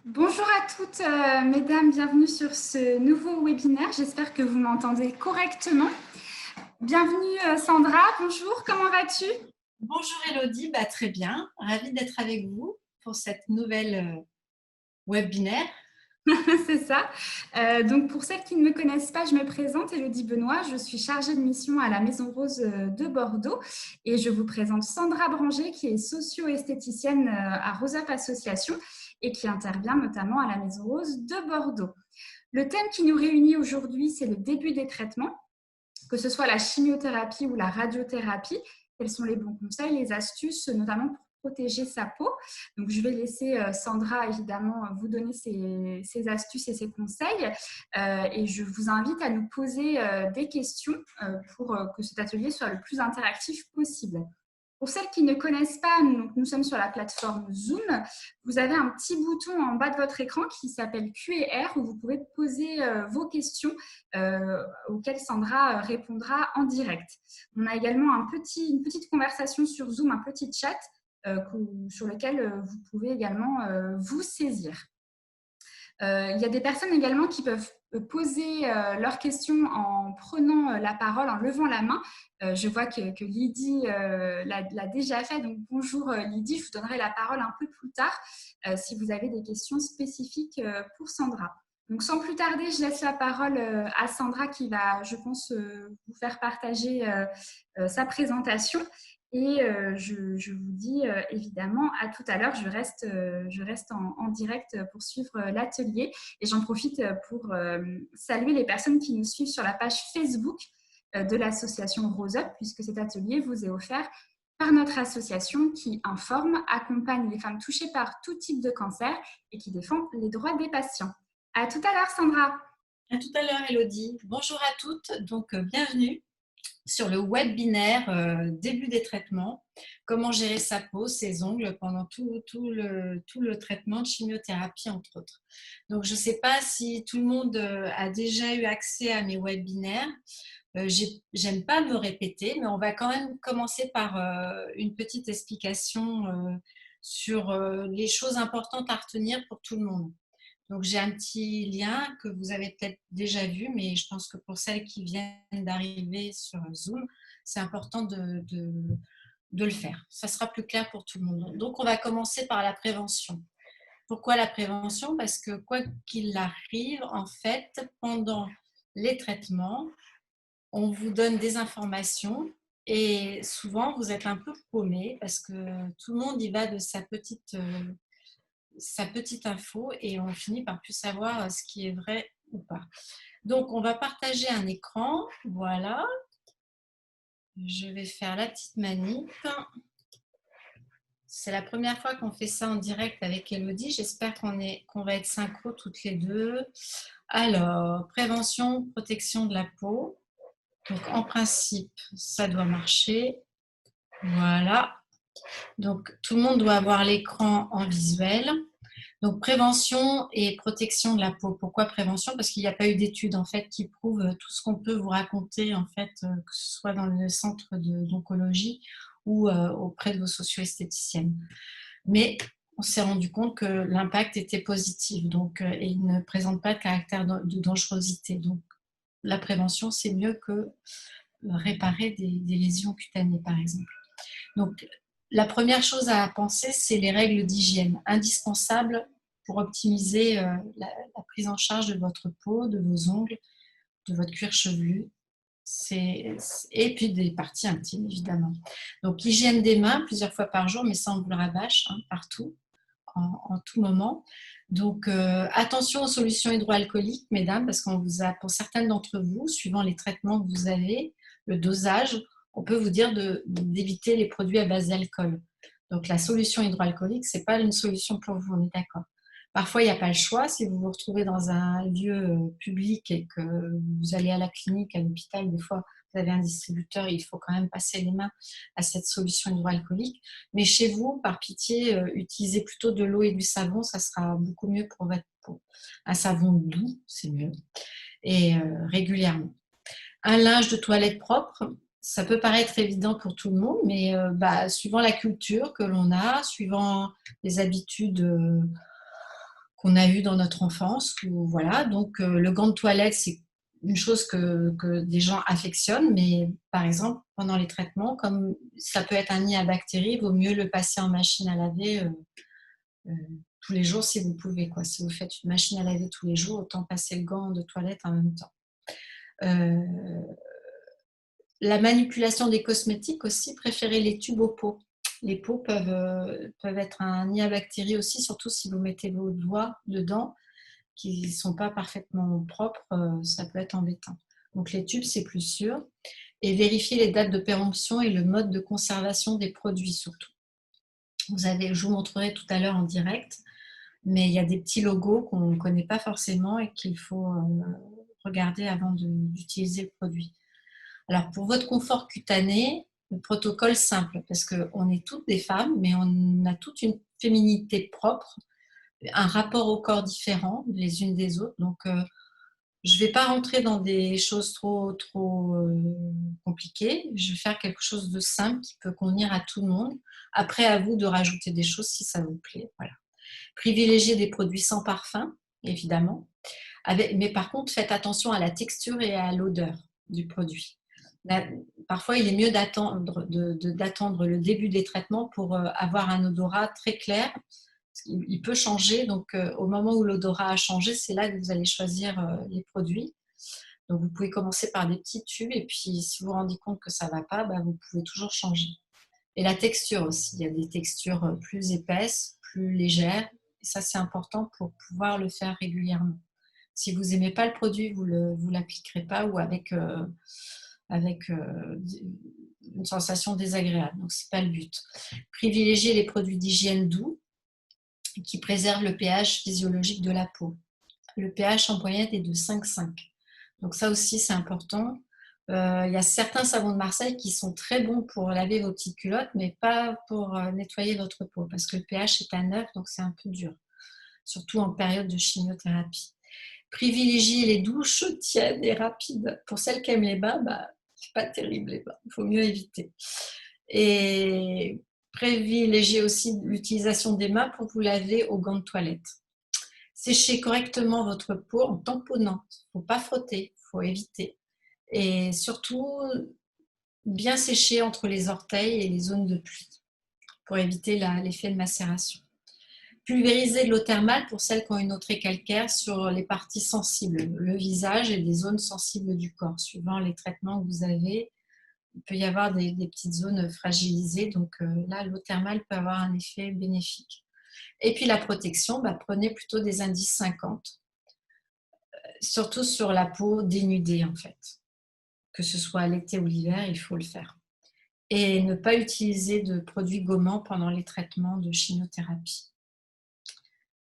Bonjour à toutes, mesdames, bienvenue sur ce nouveau webinaire. J'espère que vous m'entendez correctement. Bienvenue Sandra, bonjour, comment vas-tu? Bonjour Elodie, très bien, ravie d'être avec vous pour cette nouvelle webinaire. C'est ça. Donc pour celles qui ne me connaissent pas, je me présente, Elodie Benoît. Je suis chargée de mission à la Maison Rose de Bordeaux et je vous présente Sandra Branger qui est socio-esthéticienne à Rose Up Association et qui intervient notamment à la Maison Rose de Bordeaux. Le thème qui nous réunit aujourd'hui, c'est le début des traitements, que ce soit la chimiothérapie ou la radiothérapie. Quels sont les bons conseils, les astuces, notamment pour protéger sa peau. Donc, je vais laisser Sandra, évidemment, vous donner ses astuces et ses conseils. Et je vous invite à nous poser des questions pour que cet atelier soit le plus interactif possible. Pour celles qui ne connaissent pas, nous sommes sur la plateforme Zoom. Vous avez un petit bouton en bas de votre écran qui s'appelle Q&R où vous pouvez poser vos questions auxquelles Sandra répondra en direct. On a également une petite conversation sur Zoom, un petit chat sur lequel vous pouvez également vous saisir. Il y a des personnes également qui peuvent poser leurs questions en prenant la parole, en levant la main. Je vois que Lydie l'a déjà fait. Donc, bonjour Lydie, je vous donnerai la parole un peu plus tard si vous avez des questions spécifiques pour Sandra. Donc, sans plus tarder, je laisse la parole à Sandra qui va, je pense, vous faire partager sa présentation. Et je vous dis évidemment à tout à l'heure. Je reste en direct pour suivre l'atelier. Et j'en profite pour saluer les personnes qui nous suivent sur la page Facebook de l'association Rose Up, puisque cet atelier vous est offert par notre association qui informe, accompagne les femmes touchées par tout type de cancer et qui défend les droits des patients. À tout à l'heure, Sandra. À tout à l'heure Elodie. Bonjour à toutes, donc bienvenue sur le webinaire début des traitements, comment gérer sa peau, ses ongles pendant tout le traitement de chimiothérapie entre autres. Donc je ne sais pas si tout le monde a déjà eu accès à mes webinaires. J'aime pas me répéter, mais on va quand même commencer par une petite explication sur les choses importantes à retenir pour tout le monde. Donc, j'ai un petit lien que vous avez peut-être déjà vu, mais je pense que pour celles qui viennent d'arriver sur Zoom, c'est important de le faire. Ça sera plus clair pour tout le monde. Donc, on va commencer par la prévention. Pourquoi la prévention? Parce que quoi qu'il arrive, en fait, pendant les traitements, on vous donne des informations et souvent, vous êtes un peu paumé parce que tout le monde y va de sa petite info et on finit par plus savoir ce qui est vrai ou pas. Donc, on va partager un écran. Voilà. Je vais faire la petite manip. C'est la première fois qu'on fait ça en direct avec Elodie. J'espère qu'on va être synchro toutes les deux. Alors, prévention, protection de la peau. Donc, en principe, ça doit marcher. Voilà. Donc, tout le monde doit avoir l'écran en visuel. Donc, prévention et protection de la peau. Pourquoi prévention? Parce qu'il n'y a pas eu d'études en fait qui prouvent tout ce qu'on peut vous raconter en fait, que ce soit dans le centre d'oncologie ou auprès de vos socio-esthéticiennes. Mais on s'est rendu compte que l'impact était positif, donc et il ne présente pas de caractère de dangerosité. Donc, la prévention, c'est mieux que réparer des lésions cutanées, par exemple. Donc, la première chose à penser, c'est les règles d'hygiène indispensables pour optimiser la prise en charge de votre peau, de vos ongles, de votre cuir chevelu, et puis des parties intimes, évidemment. Donc, hygiène des mains plusieurs fois par jour, mais ça, on vous le rabâche partout, en tout moment. Donc, attention aux solutions hydroalcooliques, mesdames, parce qu'on vous a, pour certaines d'entre vous, suivant les traitements que vous avez, le dosage, on peut vous dire d'éviter les produits à base d'alcool. Donc, la solution hydroalcoolique, ce n'est pas une solution pour vous, on est d'accord. Parfois, il n'y a pas le choix. Si vous vous retrouvez dans un lieu public et que vous allez à la clinique, à l'hôpital, des fois, vous avez un distributeur et il faut quand même passer les mains à cette solution hydroalcoolique. Mais chez vous, par pitié, utilisez plutôt de l'eau et du savon, ça sera beaucoup mieux pour votre peau. Un savon doux, c'est mieux, et régulièrement. Un linge de toilette propre, ça peut paraître évident pour tout le monde, mais suivant la culture que l'on a, suivant les habitudes qu'on a eu dans notre enfance. Ou, voilà. Donc, le gant de toilette, c'est une chose que des gens affectionnent, mais par exemple, pendant les traitements, comme ça peut être un nid à bactéries, il vaut mieux le passer en machine à laver euh, tous les jours si vous pouvez, quoi. Si vous faites une machine à laver tous les jours, autant passer le gant de toilette en même temps. La manipulation des cosmétiques aussi, préférez les tubes aux pots. Les pots peuvent être un nid à bactéries aussi, surtout si vous mettez vos doigts dedans, qui ne sont pas parfaitement propres, ça peut être embêtant. Donc les tubes, c'est plus sûr. Et vérifiez les dates de péremption et le mode de conservation des produits surtout. Je vous montrerai tout à l'heure en direct, mais il y a des petits logos qu'on ne connaît pas forcément et qu'il faut regarder avant d'utiliser le produit. Alors, pour votre confort cutané, le protocole simple, parce qu'on est toutes des femmes, mais on a toute une féminité propre, un rapport au corps différent les unes des autres. Donc, je ne vais pas rentrer dans des choses trop compliquées. Je vais faire quelque chose de simple qui peut convenir à tout le monde. Après, à vous de rajouter des choses si ça vous plaît. Voilà. Privilégiez des produits sans parfum, évidemment. Mais par contre, faites attention à la texture et à l'odeur du produit. Parfois, il est mieux d'attendre le début des traitements pour avoir un odorat très clair. Il peut changer, donc au moment où l'odorat a changé, c'est là que vous allez choisir les produits. Donc, vous pouvez commencer par des petits tubes et puis si vous vous rendez compte que ça ne va pas, vous pouvez toujours changer. Et la texture aussi, il y a des textures plus épaisses, plus légères. Et ça, c'est important pour pouvoir le faire régulièrement. Si vous n'aimez pas le produit, vous ne l'appliquerez pas ou avec une sensation désagréable. Donc, ce n'est pas le but. Privilégiez les produits d'hygiène doux qui préservent le pH physiologique de la peau. Le pH en moyenne est de 5,5. Donc, ça aussi, c'est important. Il y a certains savons de Marseille qui sont très bons pour laver vos petites culottes, mais pas pour nettoyer votre peau, parce que le pH est à 9, donc c'est un peu dur, surtout en période de chimiothérapie. Privilégiez les douches tièdes et rapides. Pour celles qui aiment les bains, c'est pas terrible les bains, il faut mieux éviter. Et privilégiez aussi l'utilisation des mains pour vous laver au gant de toilette. Séchez correctement votre peau en tamponnant. Il ne faut pas frotter, il faut éviter. Et surtout, bien sécher entre les orteils et les zones de pluie pour éviter l'effet de macération. Pulvériser de l'eau thermale pour celles qui ont une eau très calcaire sur les parties sensibles, le visage et des zones sensibles du corps. Suivant les traitements que vous avez, il peut y avoir des petites zones fragilisées. Donc là, l'eau thermale peut avoir un effet bénéfique. Et puis la protection, prenez plutôt des indices 50, surtout sur la peau dénudée en fait. Que ce soit l'été ou l'hiver, il faut le faire. Et ne pas utiliser de produits gommants pendant les traitements de chimiothérapie.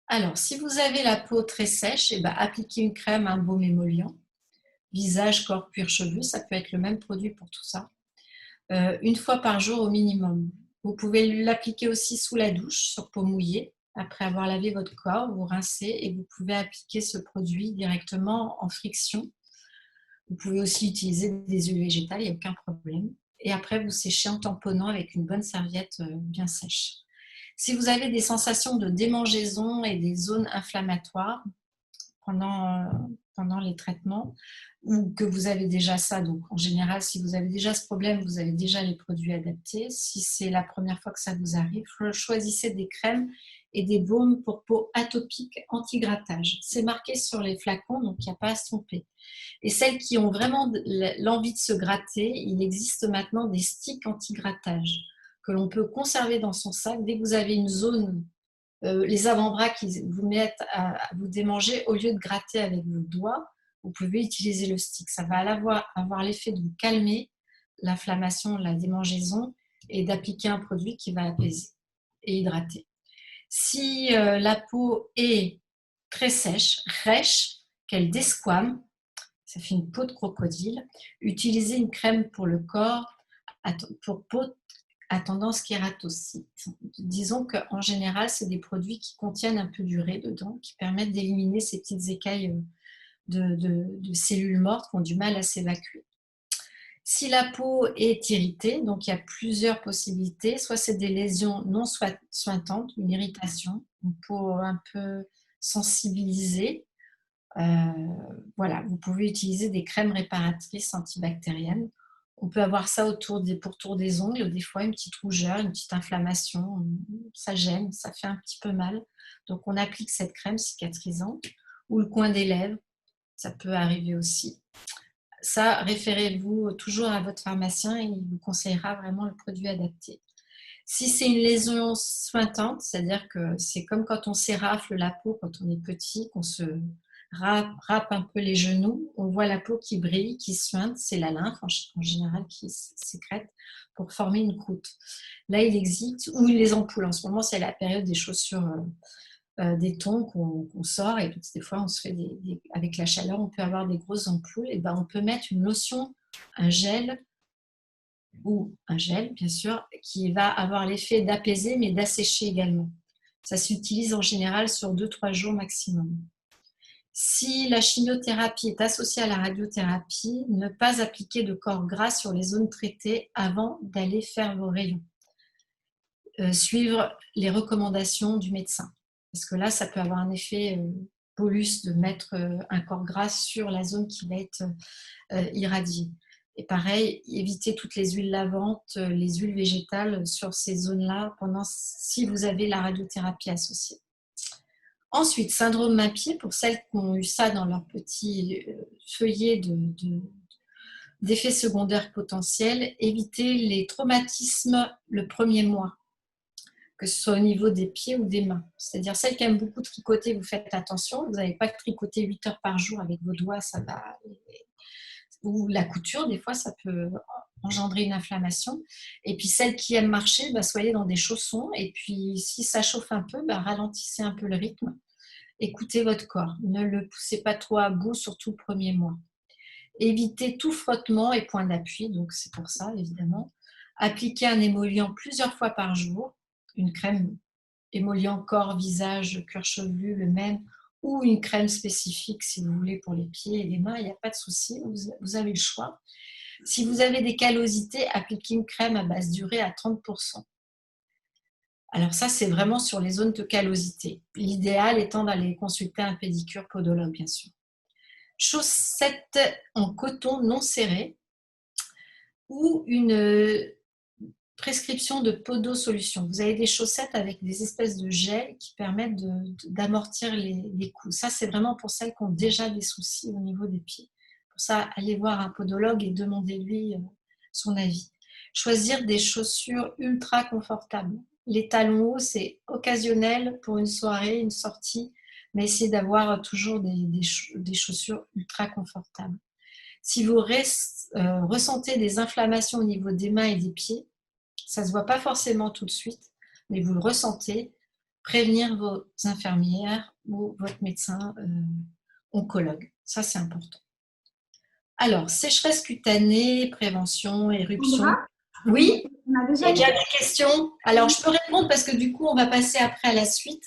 Alors, si vous avez la peau très sèche, appliquez une crème, un baume émollient. Visage, corps, cuir chevelu, ça peut être le même produit pour tout ça. Une fois par jour au minimum. Vous pouvez l'appliquer aussi sous la douche, sur peau mouillée. Après avoir lavé votre corps, vous rincez et vous pouvez appliquer ce produit directement en friction. Vous pouvez aussi utiliser des huiles végétales, il n'y a aucun problème. Et après, vous séchez en tamponnant avec une bonne serviette bien sèche. Si vous avez des sensations de démangeaison et des zones inflammatoires pendant les traitements, ou que vous avez déjà ça, donc en général, si vous avez déjà ce problème, vous avez déjà les produits adaptés. Si c'est la première fois que ça vous arrive, choisissez des crèmes et des baumes pour peau atopique anti-grattage. C'est marqué sur les flacons, donc il n'y a pas à se tromper. Et celles qui ont vraiment l'envie de se gratter, il existe maintenant des sticks anti-grattage que l'on peut conserver dans son sac. Dès que vous avez une zone, les avant-bras qui vous mettent à vous démanger, au lieu de gratter avec vos doigts, vous pouvez utiliser le stick. Ça va avoir l'effet de vous calmer l'inflammation, la démangeaison et d'appliquer un produit qui va apaiser et hydrater. Si la peau est très sèche, rêche, qu'elle desquame, ça fait une peau de crocodile, utilisez une crème pour le corps, pour peau à tendance kératocite. Disons qu'en général, c'est des produits qui contiennent un peu d'urée dedans, qui permettent d'éliminer ces petites écailles de cellules mortes qui ont du mal à s'évacuer. Si la peau est irritée, donc il y a plusieurs possibilités, soit c'est des lésions non sointantes, une irritation, une peau un peu sensibilisée. Voilà, vous pouvez utiliser des crèmes réparatrices antibactériennes. On peut avoir ça pourtour des ongles, des fois une petite rougeur, une petite inflammation, ça gêne, ça fait un petit peu mal. Donc on applique cette crème cicatrisante ou le coin des lèvres, ça peut arriver aussi. Ça, référez-vous toujours à votre pharmacien et il vous conseillera vraiment le produit adapté. Si c'est une lésion suintante, c'est-à-dire que c'est comme quand on s'érafle la peau quand on est petit, qu'on se râpe un peu les genoux, on voit la peau qui brille, qui suinte, c'est la lymphe en général qui sécrète pour former une croûte. Là, il existe, ou les ampoules, en ce moment c'est la période des chaussures, des tons qu'on sort et des fois on se fait avec la chaleur, on peut avoir des grosses ampoules, et ben on peut mettre une lotion, un gel, ou un gel, bien sûr, qui va avoir l'effet d'apaiser, mais d'assécher également. Ça s'utilise en général sur 2-3 jours maximum. Si la chimiothérapie est associée à la radiothérapie, ne pas appliquer de corps gras sur les zones traitées avant d'aller faire vos rayons. Suivre les recommandations du médecin. Parce que là, ça peut avoir un effet bolus de mettre un corps gras sur la zone qui va être irradiée. Et pareil, éviter toutes les huiles lavantes, les huiles végétales sur ces zones-là si vous avez la radiothérapie associée. Ensuite, syndrome main-pied, pour celles qui ont eu ça dans leur petit feuillet d'effets secondaires potentiels, éviter les traumatismes le premier mois, que ce soit au niveau des pieds ou des mains. C'est-à-dire celles qui aiment beaucoup tricoter, vous faites attention, vous n'avez pas que tricoter 8 heures par jour avec vos doigts, ça va... Ou la couture, des fois, ça peut engendrer une inflammation. Et puis, celles qui aiment marcher, soyez dans des chaussons. Et puis, si ça chauffe un peu, ralentissez un peu le rythme. Écoutez votre corps. Ne le poussez pas trop à bout, surtout le premier mois. Évitez tout frottement et point d'appui. Donc, c'est pour ça, évidemment. Appliquez un émollient plusieurs fois par jour. Une crème émollient corps, visage, cuir chevelu, le même, ou une crème spécifique si vous voulez pour les pieds et les mains, il n'y a pas de souci, vous avez le choix. Si vous avez des callosités, appliquez une crème à basse durée à 30%. Alors ça, c'est vraiment sur les zones de callosité. L'idéal étant d'aller consulter un pédicure podologue, bien sûr. Chaussettes en coton non serré ou une prescription de podosolution. Vous avez des chaussettes avec des espèces de gel qui permettent d'amortir les coups. Ça, c'est vraiment pour celles qui ont déjà des soucis au niveau des pieds. Pour ça, allez voir un podologue et demandez-lui son avis. Choisir des chaussures ultra confortables. Les talons hauts, c'est occasionnel pour une soirée, une sortie, mais essayez d'avoir toujours des chaussures ultra confortables. Si vous ressentez des inflammations au niveau des mains et des pieds, ça ne se voit pas forcément tout de suite, mais vous le ressentez, prévenir vos infirmières ou votre médecin oncologue. Ça, c'est important. Alors, sécheresse cutanée, prévention, éruption. Sandra, Oui, on a il y déjà a une déjà des questions. Alors, je peux répondre parce que du coup, on va passer après à la suite.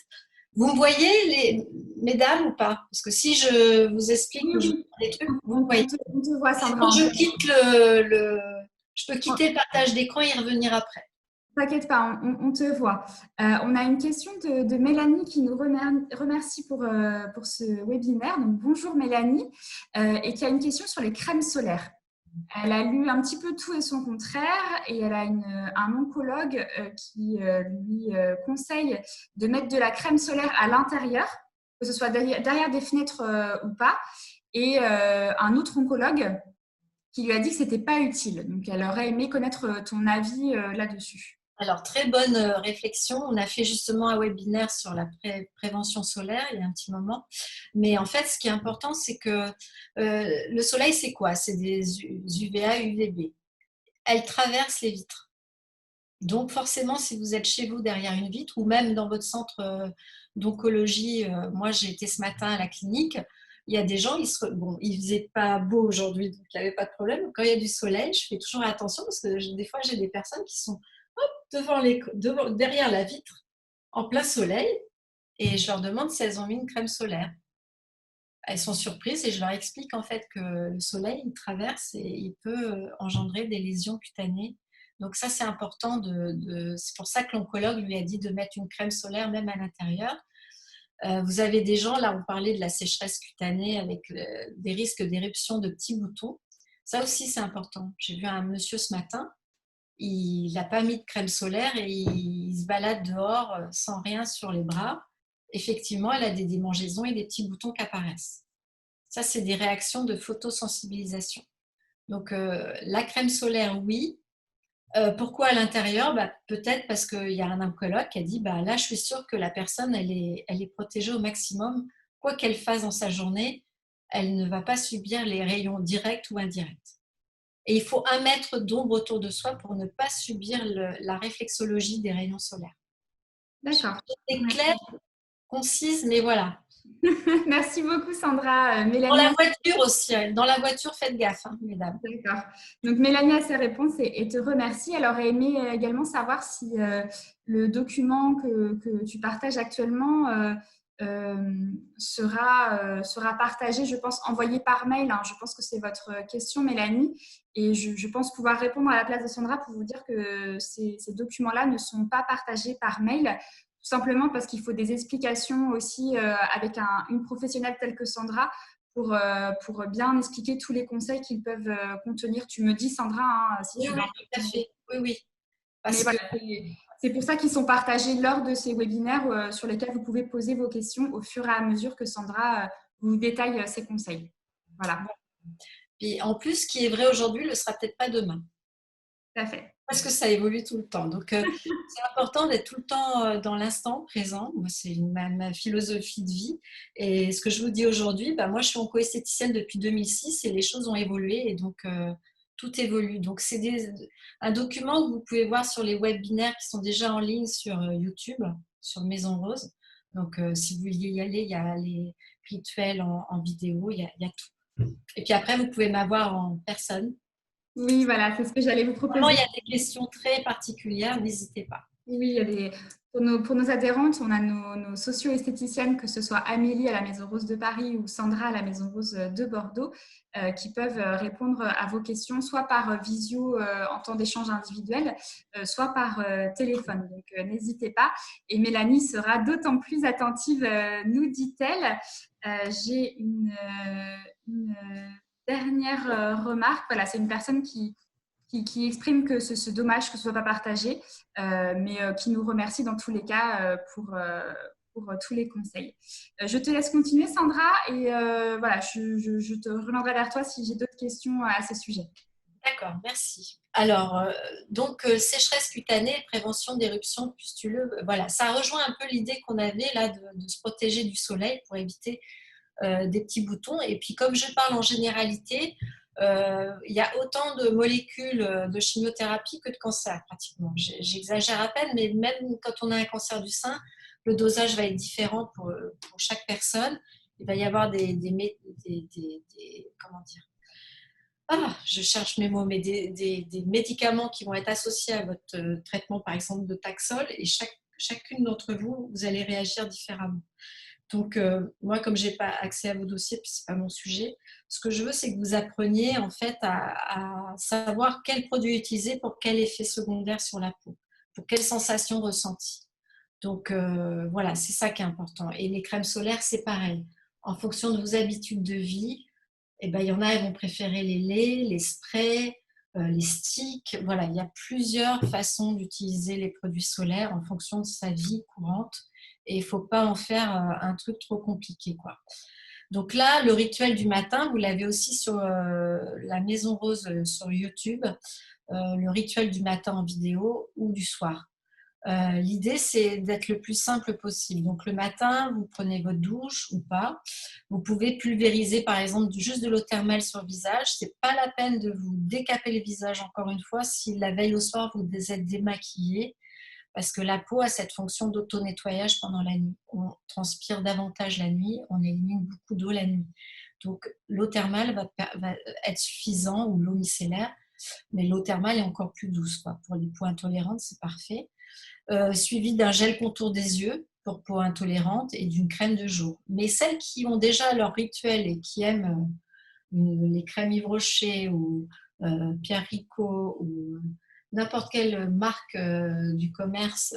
Vous me voyez, mesdames, ou pas? Parce que si je vous explique ou je vous oui, dis des trucs, vous me on, voyez. on te voit, Sinon, Sandra. je quitte je peux quitter le partage d'écran et y revenir après. T'inquiète pas, on te voit. On a une question de Mélanie qui nous remercie pour ce webinaire. Donc, bonjour Mélanie, et qui a une question sur les crèmes solaires. Elle a lu un petit peu tout et son contraire, et elle a un oncologue qui lui conseille de mettre de la crème solaire à l'intérieur, que ce soit derrière des fenêtres ou pas, et un autre oncologue qui lui a dit que ce n'était pas utile. Donc, elle aurait aimé connaître ton avis là-dessus. Alors, très bonne réflexion. On a fait justement un webinaire sur la prévention solaire il y a un petit moment. Mais en fait, ce qui est important, c'est que le soleil, c'est quoi? C'est des UVA, UVB. Elles traversent les vitres. Donc, forcément, si vous êtes chez vous derrière une vitre ou même dans votre centre d'oncologie, moi, j'ai été ce matin à la clinique, il y a des gens, il faisait pas beau aujourd'hui, donc il n'y avait pas de problème. Quand il y a du soleil, je fais toujours attention parce que des fois, j'ai des personnes qui sont derrière la vitre, en plein soleil, et je leur demande si elles ont mis une crème solaire. elles sont surprises et je leur explique en fait que le soleil il traverse et il peut engendrer des lésions cutanées. Donc ça c'est important c'est pour ça que l'oncologue lui a dit de mettre une crème solaire même à l'intérieur. Vous avez des gens, là on parlait de la sécheresse cutanée avec des risques d'éruption de petits boutons. Ça aussi c'est important. J'ai vu un monsieur ce matin, il n'a pas mis de crème solaire et il se balade dehors sans rien sur les bras. Effectivement, elle a des démangeaisons et des petits boutons qui apparaissent. Ça, c'est des réactions de photosensibilisation. Donc, la crème solaire, oui. Pourquoi à l'intérieur? Peut-être parce qu'il y a un oncologue qui a dit là, je suis sûre que la personne, elle est protégée au maximum. Quoi qu'elle fasse dans sa journée, elle ne va pas subir les rayons directs ou indirects. Et il faut 1 mètre d'ombre autour de soi pour ne pas subir la réflexologie des rayons solaires. D'accord. C'est clair, concise, mais voilà. Merci beaucoup, Sandra. Dans Mélanie. la voiture aussi, dans la voiture, faites gaffe, mesdames. D'accord. Donc, Mélanie a ses réponses et te remercie. Elle aurait aimé également savoir si le document que tu partages actuellement sera partagé, je pense, envoyé par mail. Hein. Je pense que c'est votre question, Mélanie. Et je pense pouvoir répondre à la place de Sandra pour vous dire que ces documents-là ne sont pas partagés par mail. Tout simplement parce qu'il faut des explications aussi avec une professionnelle telle que Sandra pour bien expliquer tous les conseils qu'ils peuvent contenir. Tu me dis, Sandra, hein, si Oui, tu veux. oui, tout à fait. Oui, oui. Mais voilà, c'est pour ça qu'ils sont partagés lors de ces webinaires sur lesquels vous pouvez poser vos questions au fur et à mesure que Sandra vous détaille ses conseils. Voilà. Et en plus, ce qui est vrai aujourd'hui ne le sera peut-être pas demain. Tout à fait. Parce que ça évolue tout le temps. Donc, c'est important d'être tout le temps dans l'instant présent. Moi, c'est ma philosophie de vie. Et ce que je vous dis aujourd'hui, moi, je suis onco-esthéticienne depuis 2006 et les choses ont évolué. Et donc, tout évolue. Donc, c'est un document que vous pouvez voir sur les webinaires qui sont déjà en ligne sur YouTube, sur Maison Rose. Donc, si vous vouliez y aller, il y a les rituels en vidéo, il y a tout. Et puis après, vous pouvez m'avoir en personne. Oui, voilà, c'est ce que j'allais vous Vraiment, proposer. il y a des questions très particulières, n'hésitez pas. Oui, il y a pour nos adhérentes, on a nos socio-esthéticiennes, que ce soit Amélie à la Maison Rose de Paris ou Sandra à la Maison Rose de Bordeaux, qui peuvent répondre à vos questions, soit par visio en temps d'échange individuel, soit par téléphone. Donc, n'hésitez pas. Et Mélanie sera d'autant plus attentive, nous dit-elle. J'ai une dernière remarque. Voilà, c'est une personne qui exprime que c'est dommage que ce ne soit pas partagé, mais qui nous remercie dans tous les cas pour tous les conseils. Je te laisse continuer, Sandra, et voilà, je te reviendrai vers toi si j'ai d'autres questions à ce sujet. D'accord, merci. Alors, sécheresse cutanée, prévention d'éruptions pustuleuses, voilà, ça rejoint un peu l'idée qu'on avait là de se protéger du soleil pour éviter des petits boutons. Et puis, comme je parle en généralité, il y a autant de molécules de chimiothérapie que de cancer, pratiquement. J'exagère à peine, mais même quand on a un cancer du sein, le dosage va être différent pour chaque personne. Il va y avoir comment dire, je cherche mes mots, mais des médicaments qui vont être associés à votre traitement, par exemple, de Taxol, et chacune d'entre vous, vous allez réagir différemment. Donc, moi, comme je n'ai pas accès à vos dossiers, puis ce n'est pas mon sujet, ce que je veux, c'est que vous appreniez en fait à savoir quel produit utiliser pour quel effet secondaire sur la peau, pour quelle sensation ressentie. Donc, voilà, c'est ça qui est important. Et les crèmes solaires, c'est pareil. En fonction de vos habitudes de vie, il y en a, elles vont préférer les laits, les sprays, les sticks. Voilà, il y a plusieurs façons d'utiliser les produits solaires en fonction de sa vie courante. Et il ne faut pas en faire un truc trop compliqué, quoi. Donc là, le rituel du matin, vous l'avez aussi sur la Maison Rose sur YouTube, le rituel du matin en vidéo ou du soir. L'idée, c'est d'être le plus simple possible. Donc, le matin, vous prenez votre douche ou pas. Vous pouvez pulvériser, par exemple, juste de l'eau thermale sur le visage. Ce n'est pas la peine de vous décaper le visage, encore une fois, si la veille au soir, vous êtes démaquillé, parce que la peau a cette fonction d'auto-nettoyage pendant la nuit. On transpire davantage la nuit, on élimine beaucoup d'eau la nuit. Donc, l'eau thermale va être suffisante, ou l'eau micellaire, mais l'eau thermale est encore plus douce, quoi. Pour les peaux intolérantes, c'est parfait. Suivi d'un gel contour des yeux. pour peau intolérante et d'une crème de jour. Mais celles qui ont déjà leur rituel et qui aiment les crèmes Yves Rocher ou Pierre Ricot ou n'importe quelle marque du commerce,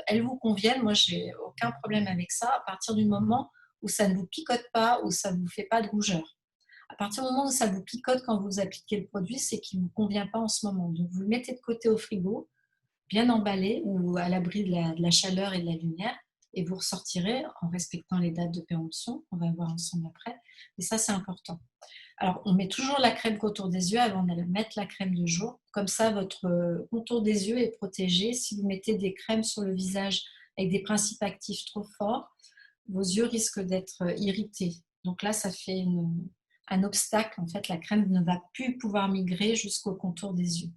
elles vous conviennent. Moi, j'ai aucun problème avec ça à partir du moment où ça ne vous picote pas, où ça ne vous fait pas de rougeur. À partir du moment où ça vous picote quand vous appliquez le produit, c'est qu'il ne vous convient pas en ce moment. Donc, vous le mettez de côté au frigo, bien emballé ou à l'abri de la chaleur et de la lumière, et vous ressortirez en respectant les dates de péremption. On va voir ensemble après. Et ça, c'est important. Alors, on met toujours la crème contour des yeux avant de mettre la crème de jour. Comme ça, votre contour des yeux est protégé. Si vous mettez des crèmes sur le visage avec des principes actifs trop forts, vos yeux risquent d'être irrités. Donc là, ça fait un obstacle. En fait, la crème ne va plus pouvoir migrer jusqu'au contour des yeux.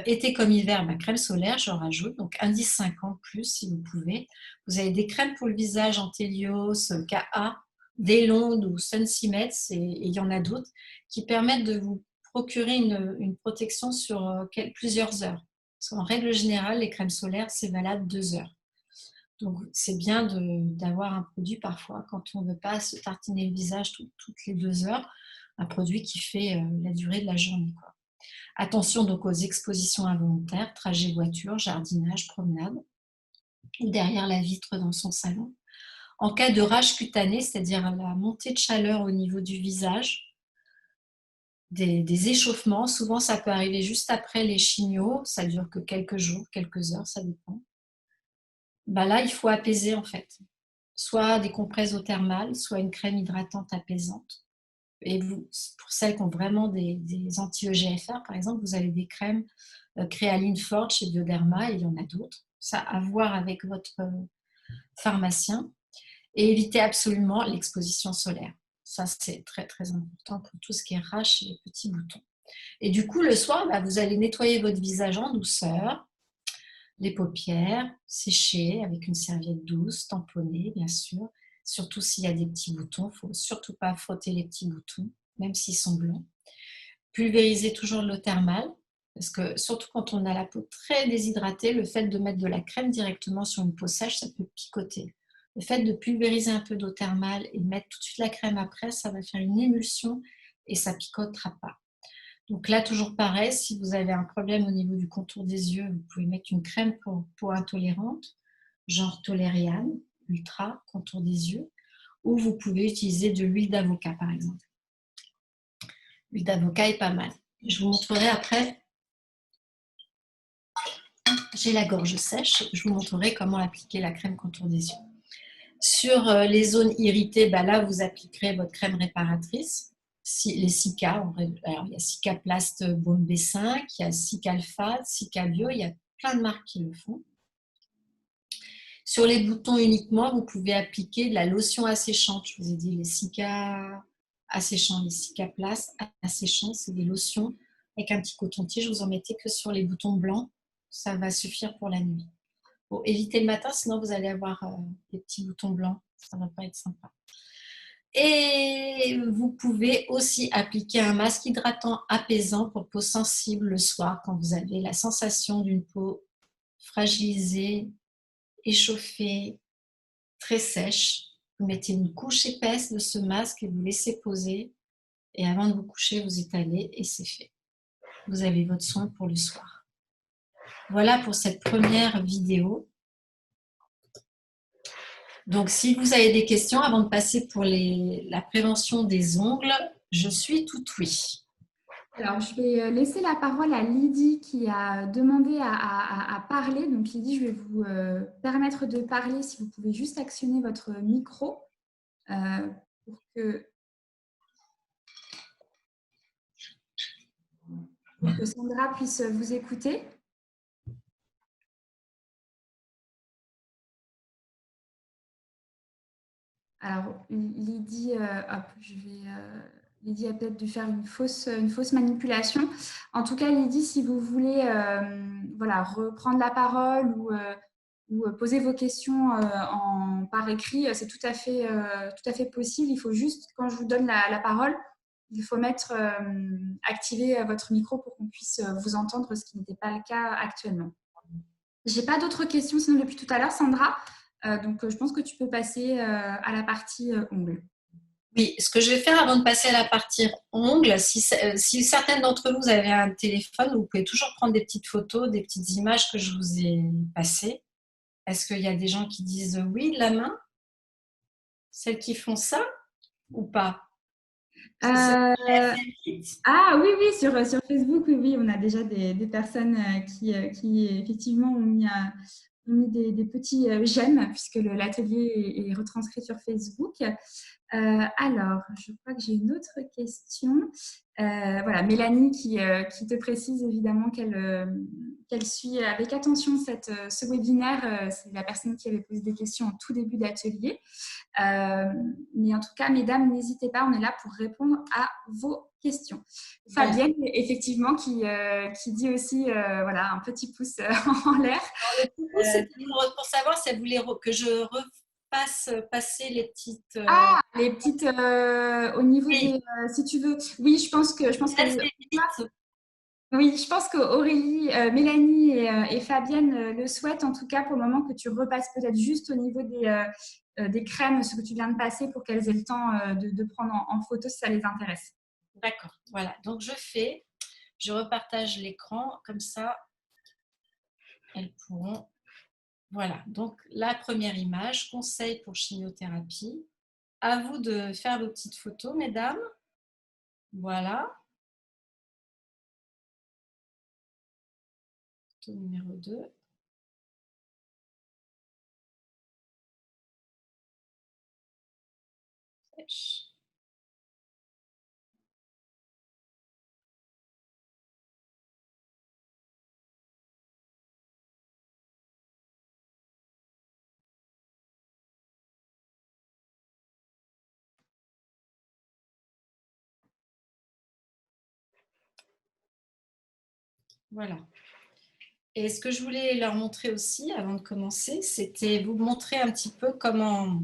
Été comme hiver, ma crème solaire, j'en rajoute. Donc, indice 50 plus si vous pouvez. Vous avez des crèmes pour le visage, Antelios, KA, Daylond ou Sunsimeds, et il y en a d'autres, qui permettent de vous procurer une protection sur plusieurs heures. Parce qu'en règle générale, les crèmes solaires, c'est valable 2 heures. Donc, c'est bien d'avoir un produit parfois, quand on ne veut pas se tartiner le visage toutes les 2 heures, un produit qui fait la durée de la journée, quoi. Attention donc aux expositions involontaires, trajet voiture, jardinage, promenade, ou derrière la vitre dans son salon. En cas de rage cutanée, c'est-à-dire la montée de chaleur au niveau du visage, des échauffements, souvent ça peut arriver juste après les chignaux, ça dure que quelques jours, quelques heures, ça dépend. Là, il faut apaiser en fait. Soit des compresses eau thermale, soit une crème hydratante apaisante. Et pour celles qui ont vraiment des anti-EGFR, par exemple, vous avez des crèmes Créaline forte chez Bioderma, et il y en a d'autres. Ça à voir avec votre pharmacien. Et évitez absolument l'exposition solaire. Ça, c'est très, très important pour tout ce qui est rash et les petits boutons. Et du coup, le soir, vous allez nettoyer votre visage en douceur, les paupières, sécher avec une serviette douce, tamponnée, bien sûr. Surtout s'il y a des petits boutons, il ne faut surtout pas frotter les petits boutons, même s'ils sont blancs. Pulvérisez toujours de l'eau thermale, parce que surtout quand on a la peau très déshydratée, le fait de mettre de la crème directement sur une peau sèche, ça peut picoter. Le fait de pulvériser un peu d'eau thermale et de mettre tout de suite la crème après, ça va faire une émulsion et ça ne picotera pas. Donc là, toujours pareil, si vous avez un problème au niveau du contour des yeux, vous pouvez mettre une crème pour peau intolérante, genre Toleriane, Ultra, contour des yeux, ou vous pouvez utiliser de l'huile d'avocat, par exemple. L'huile d'avocat est pas mal. Je vous montrerai après. J'ai la gorge sèche. Je vous montrerai comment appliquer la crème contour des yeux. Sur les zones irritées, là, vous appliquerez votre crème réparatrice. Les Cica, alors il y a Cicaplast Baume B5, il y a Cicalfate, Cicabio, il y a plein de marques qui le font. Sur les boutons uniquement, vous pouvez appliquer de la lotion asséchante. Je vous ai dit les Cica asséchants, les Cicaplast asséchants, c'est des lotions avec un petit coton-tige. Vous en mettez que sur les boutons blancs, ça va suffire pour la nuit. Bon, évitez le matin, sinon vous allez avoir des petits boutons blancs, ça ne va pas être sympa. Et vous pouvez aussi appliquer un masque hydratant apaisant pour peau sensible le soir quand vous avez la sensation d'une peau fragilisée, échauffée, très sèche. Vous mettez une couche épaisse de ce masque et vous laissez poser. Et avant de vous coucher, vous étalez et c'est fait. Vous avez votre soin pour le soir. Voilà pour cette première vidéo. Donc, si vous avez des questions avant de passer pour la prévention des ongles, je suis tout oui. Alors, je vais laisser la parole à Lydie qui a demandé à parler. Donc, Lydie, je vais vous permettre de parler si vous pouvez juste actionner votre micro pour que Sandra puisse vous écouter. Alors, Lydie, Lydie a peut-être dû faire une fausse manipulation. En tout cas, Lydie, si vous voulez reprendre la parole ou poser vos questions par écrit, c'est tout à fait possible. Il faut juste, quand je vous donne la parole, il faut activer votre micro pour qu'on puisse vous entendre, ce qui n'était pas le cas actuellement. Je n'ai pas d'autres questions, sinon depuis tout à l'heure, Sandra. Donc, je pense que tu peux passer à la partie ongles. Oui, ce que je vais faire avant de passer à la partie ongles, si certaines d'entre vous avez un téléphone, vous pouvez toujours prendre des petites photos, des petites images que je vous ai passées. Est-ce qu'il y a des gens qui disent oui de la main? Celles qui font ça ou pas? Ah oui, oui, sur Facebook, oui, oui, on a déjà des personnes qui effectivement ont mis des petits j'aime puisque l'atelier est retranscrit sur Facebook. Alors, je crois que j'ai une autre question. Voilà, Mélanie qui te précise évidemment qu'elle suit avec attention ce webinaire. C'est la personne qui avait posé des questions en tout début d'atelier. Mais en tout cas, mesdames, n'hésitez pas, on est là pour répondre à vos questions. Fabienne, effectivement, qui dit aussi voilà, un petit pouce en l'air. Le petit pouce, c'est pour savoir si elle voulait que je refasse passer les petites. Les petites au niveau oui. des. Si tu veux. Oui, je pense que. Oui, je pense qu'Aurélie, Mélanie et Fabienne le souhaitent, en tout cas pour le moment, que tu repasses peut-être juste au niveau des crèmes, ce que tu viens de passer, pour qu'elles aient le temps de prendre en photo si ça les intéresse. D'accord, voilà. Donc je repartage l'écran, comme ça, elles pourront. Voilà, donc la première image, conseil pour chimiothérapie. À vous de faire vos petites photos, mesdames. Voilà. Photo numéro 2. Voilà. Et ce que je voulais leur montrer aussi, avant de commencer, c'était vous montrer un petit peu comment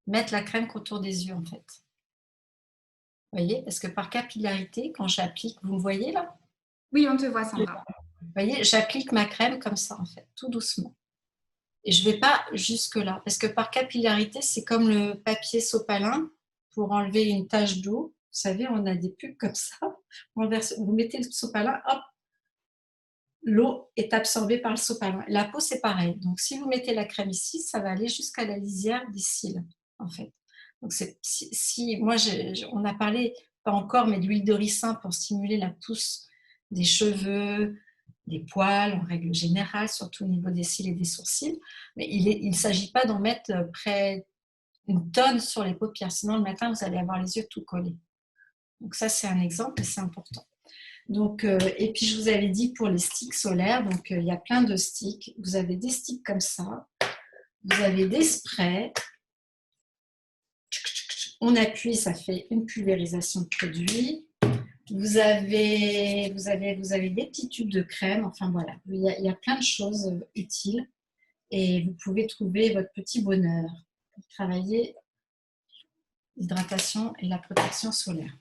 mettre la crème autour des yeux, en fait. Vous voyez, parce que par capillarité, quand j'applique, vous me voyez là? Oui, on te voit, Sandra. Vous voyez, j'applique ma crème comme ça, en fait, tout doucement. Et je ne vais pas jusque-là, parce que par capillarité, c'est comme le papier sopalin pour enlever une tache d'eau. Vous savez, on a des pubs comme ça. Vous mettez le sopalin, hop, l'eau est absorbée par le sopalin. La peau, c'est pareil. Donc, si vous mettez la crème ici, ça va aller jusqu'à la lisière des cils, en fait. Donc, moi, on a parlé, pas encore, mais de l'huile de ricin pour stimuler la pousse des cheveux, des poils, en règle générale, surtout au niveau des cils et des sourcils. Mais il ne s'agit pas d'en mettre près une tonne sur les paupières. Sinon, le matin, vous allez avoir les yeux tout collés. Donc, ça, c'est un exemple et c'est important. Donc, et puis, je vous avais dit pour les sticks solaires, donc il y a plein de sticks. Vous avez des sticks comme ça. Vous avez des sprays. On appuie, ça fait une pulvérisation de produit. Vous avez des petits tubes de crème. Enfin, voilà, il y a plein de choses utiles. Et vous pouvez trouver votre petit bonheur pour travailler l'hydratation et la protection solaire.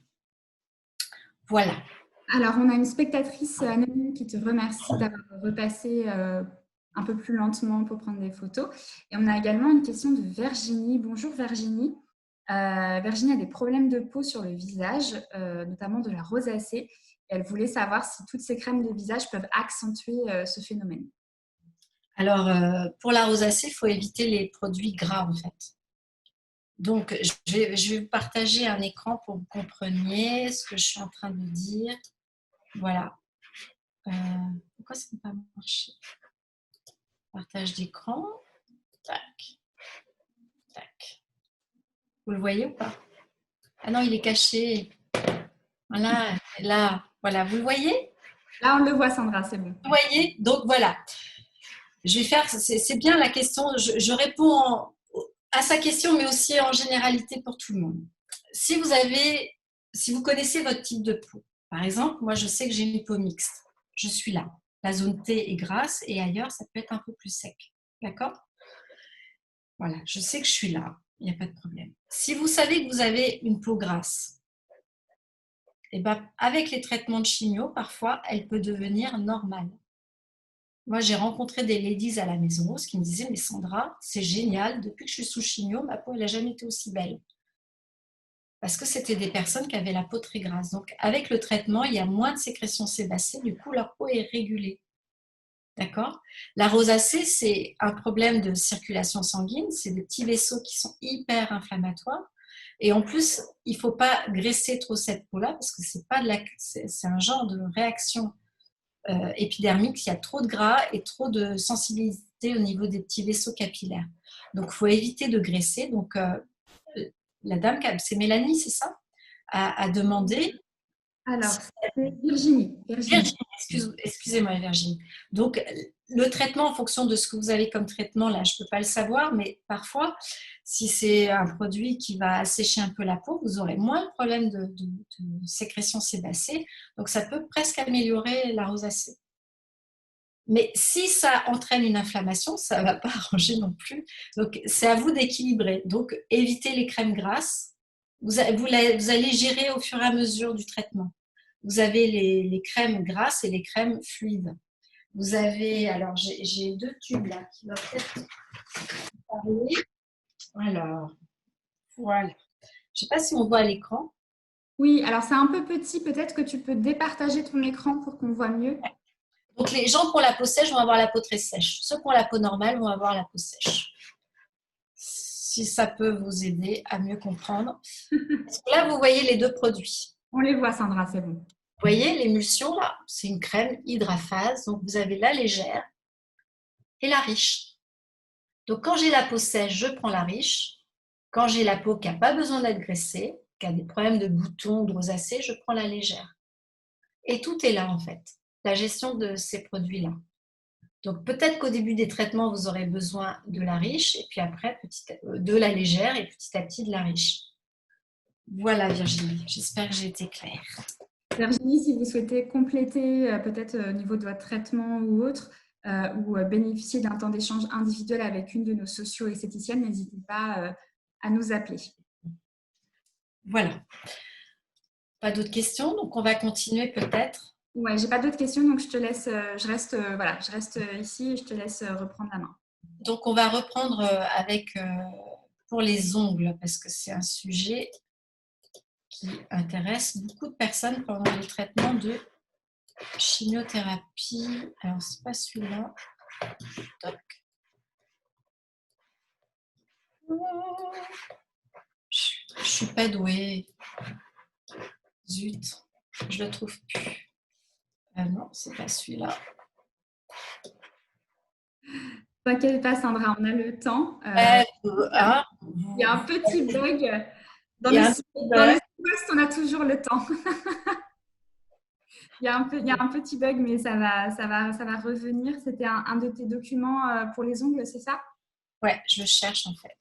Voilà. Alors, on a une spectatrice anonyme qui te remercie d'avoir repassé un peu plus lentement pour prendre des photos. Et on a également une question de Virginie. Bonjour Virginie. Virginie a des problèmes de peau sur le visage, notamment de la rosacée. Et elle voulait savoir si toutes ces crèmes de visage peuvent accentuer ce phénomène. Alors, pour la rosacée, il faut éviter les produits gras, en fait. Donc, je vais vous partager un écran pour que vous compreniez ce que je suis en train de dire. Voilà. Pourquoi ça ne peut pas marcher? Partage d'écran. Tac. Tac. Vous le voyez ou pas? Ah non, il est caché. Voilà, là, voilà. Vous le voyez? Là, on le voit, Sandra, c'est bon. Vous voyez? Donc, voilà. Je vais faire, c'est bien la question. Je réponds à sa question, mais aussi en généralité pour tout le monde. Si vous connaissez votre type de peau, par exemple, moi je sais que j'ai une peau mixte. Je suis là. La zone T est grasse et ailleurs ça peut être un peu plus sec. D'accord? Voilà, je sais que je suis là. Il n'y a pas de problème. Si vous savez que vous avez une peau grasse, et ben, avec les traitements de chimio, parfois, elle peut devenir normale. Moi, j'ai rencontré des ladies à la Maison Rose qui me disaient « Mais Sandra, c'est génial, depuis que je suis sous chimio, ma peau, elle n'a jamais été aussi belle. » Parce que c'était des personnes qui avaient la peau très grasse. Donc, avec le traitement, il y a moins de sécrétion sébacée, du coup, leur peau est régulée. D'accord? La rosacée, c'est un problème de circulation sanguine, c'est des petits vaisseaux qui sont hyper inflammatoires. Et en plus, il ne faut pas graisser trop cette peau-là parce que c'est un genre de réaction épidermique. Il y a trop de gras et trop de sensibilité au niveau des petits vaisseaux capillaires. Donc, il faut éviter de graisser. Donc, la dame, c'est Mélanie, c'est ça, a demandé. Alors, c'est Virginie. Virginie, excusez-moi Virginie. Donc, le traitement en fonction de ce que vous avez comme traitement, là, je ne peux pas le savoir, mais parfois, si c'est un produit qui va assécher un peu la peau, vous aurez moins de problèmes de sécrétion sébacée. Donc, ça peut presque améliorer la rosacée. Mais si ça entraîne une inflammation, ça ne va pas arranger non plus. Donc, c'est à vous d'équilibrer. Donc, évitez les crèmes grasses. Vous allez gérer au fur et à mesure du traitement. Vous avez les crèmes grasses et les crèmes fluides. Vous avez, alors j'ai 2 tubes là qui vont peut-être parler. Alors, voilà. Je ne sais pas si on voit à l'écran. Oui, alors c'est un peu petit. Peut-être que tu peux départager ton écran pour qu'on voit mieux. Donc, les gens qui ont la peau sèche vont avoir la peau très sèche. Ceux qui ont la peau normale vont avoir la peau sèche. Si ça peut vous aider à mieux comprendre. Là, vous voyez les 2 produits. On les voit, Sandra, c'est bon. Vous voyez, l'émulsion, là, c'est une crème hydraphase. Donc, vous avez la légère et la riche. Donc, quand j'ai la peau sèche, je prends la riche. Quand j'ai la peau qui n'a pas besoin d'être graissée, qui a des problèmes de boutons, de rosacée, je prends la légère. Et tout est là, en fait, la gestion de ces produits-là. Donc, peut-être qu'au début des traitements, vous aurez besoin de la riche, et puis après, de la légère, et petit à petit, de la riche. Voilà, Virginie, j'espère que j'ai été claire. Virginie, si vous souhaitez compléter peut-être au niveau de votre traitement ou autre, ou bénéficier d'un temps d'échange individuel avec une de nos socio-esthéticiennes, n'hésitez pas à nous appeler. Voilà. Pas d'autres questions, donc on va continuer peut-être. Ouais, j'ai pas d'autres questions, donc je te laisse, je reste ici et je te laisse reprendre la main. Donc on va reprendre avec pour les ongles, parce que c'est un sujet qui intéresse beaucoup de personnes pendant le traitement de chimiothérapie. Alors, c'est pas celui-là. Je suis pas douée. Zut, je le trouve plus. Non, c'est pas celui-là. T'inquiète pas, Sandra, on a le temps. Il y a un petit bug. Dans le post, on a toujours le temps. Il y a un petit bug, mais ça va revenir. C'était un de tes documents pour les ongles, c'est ça? Ouais, je cherche en fait.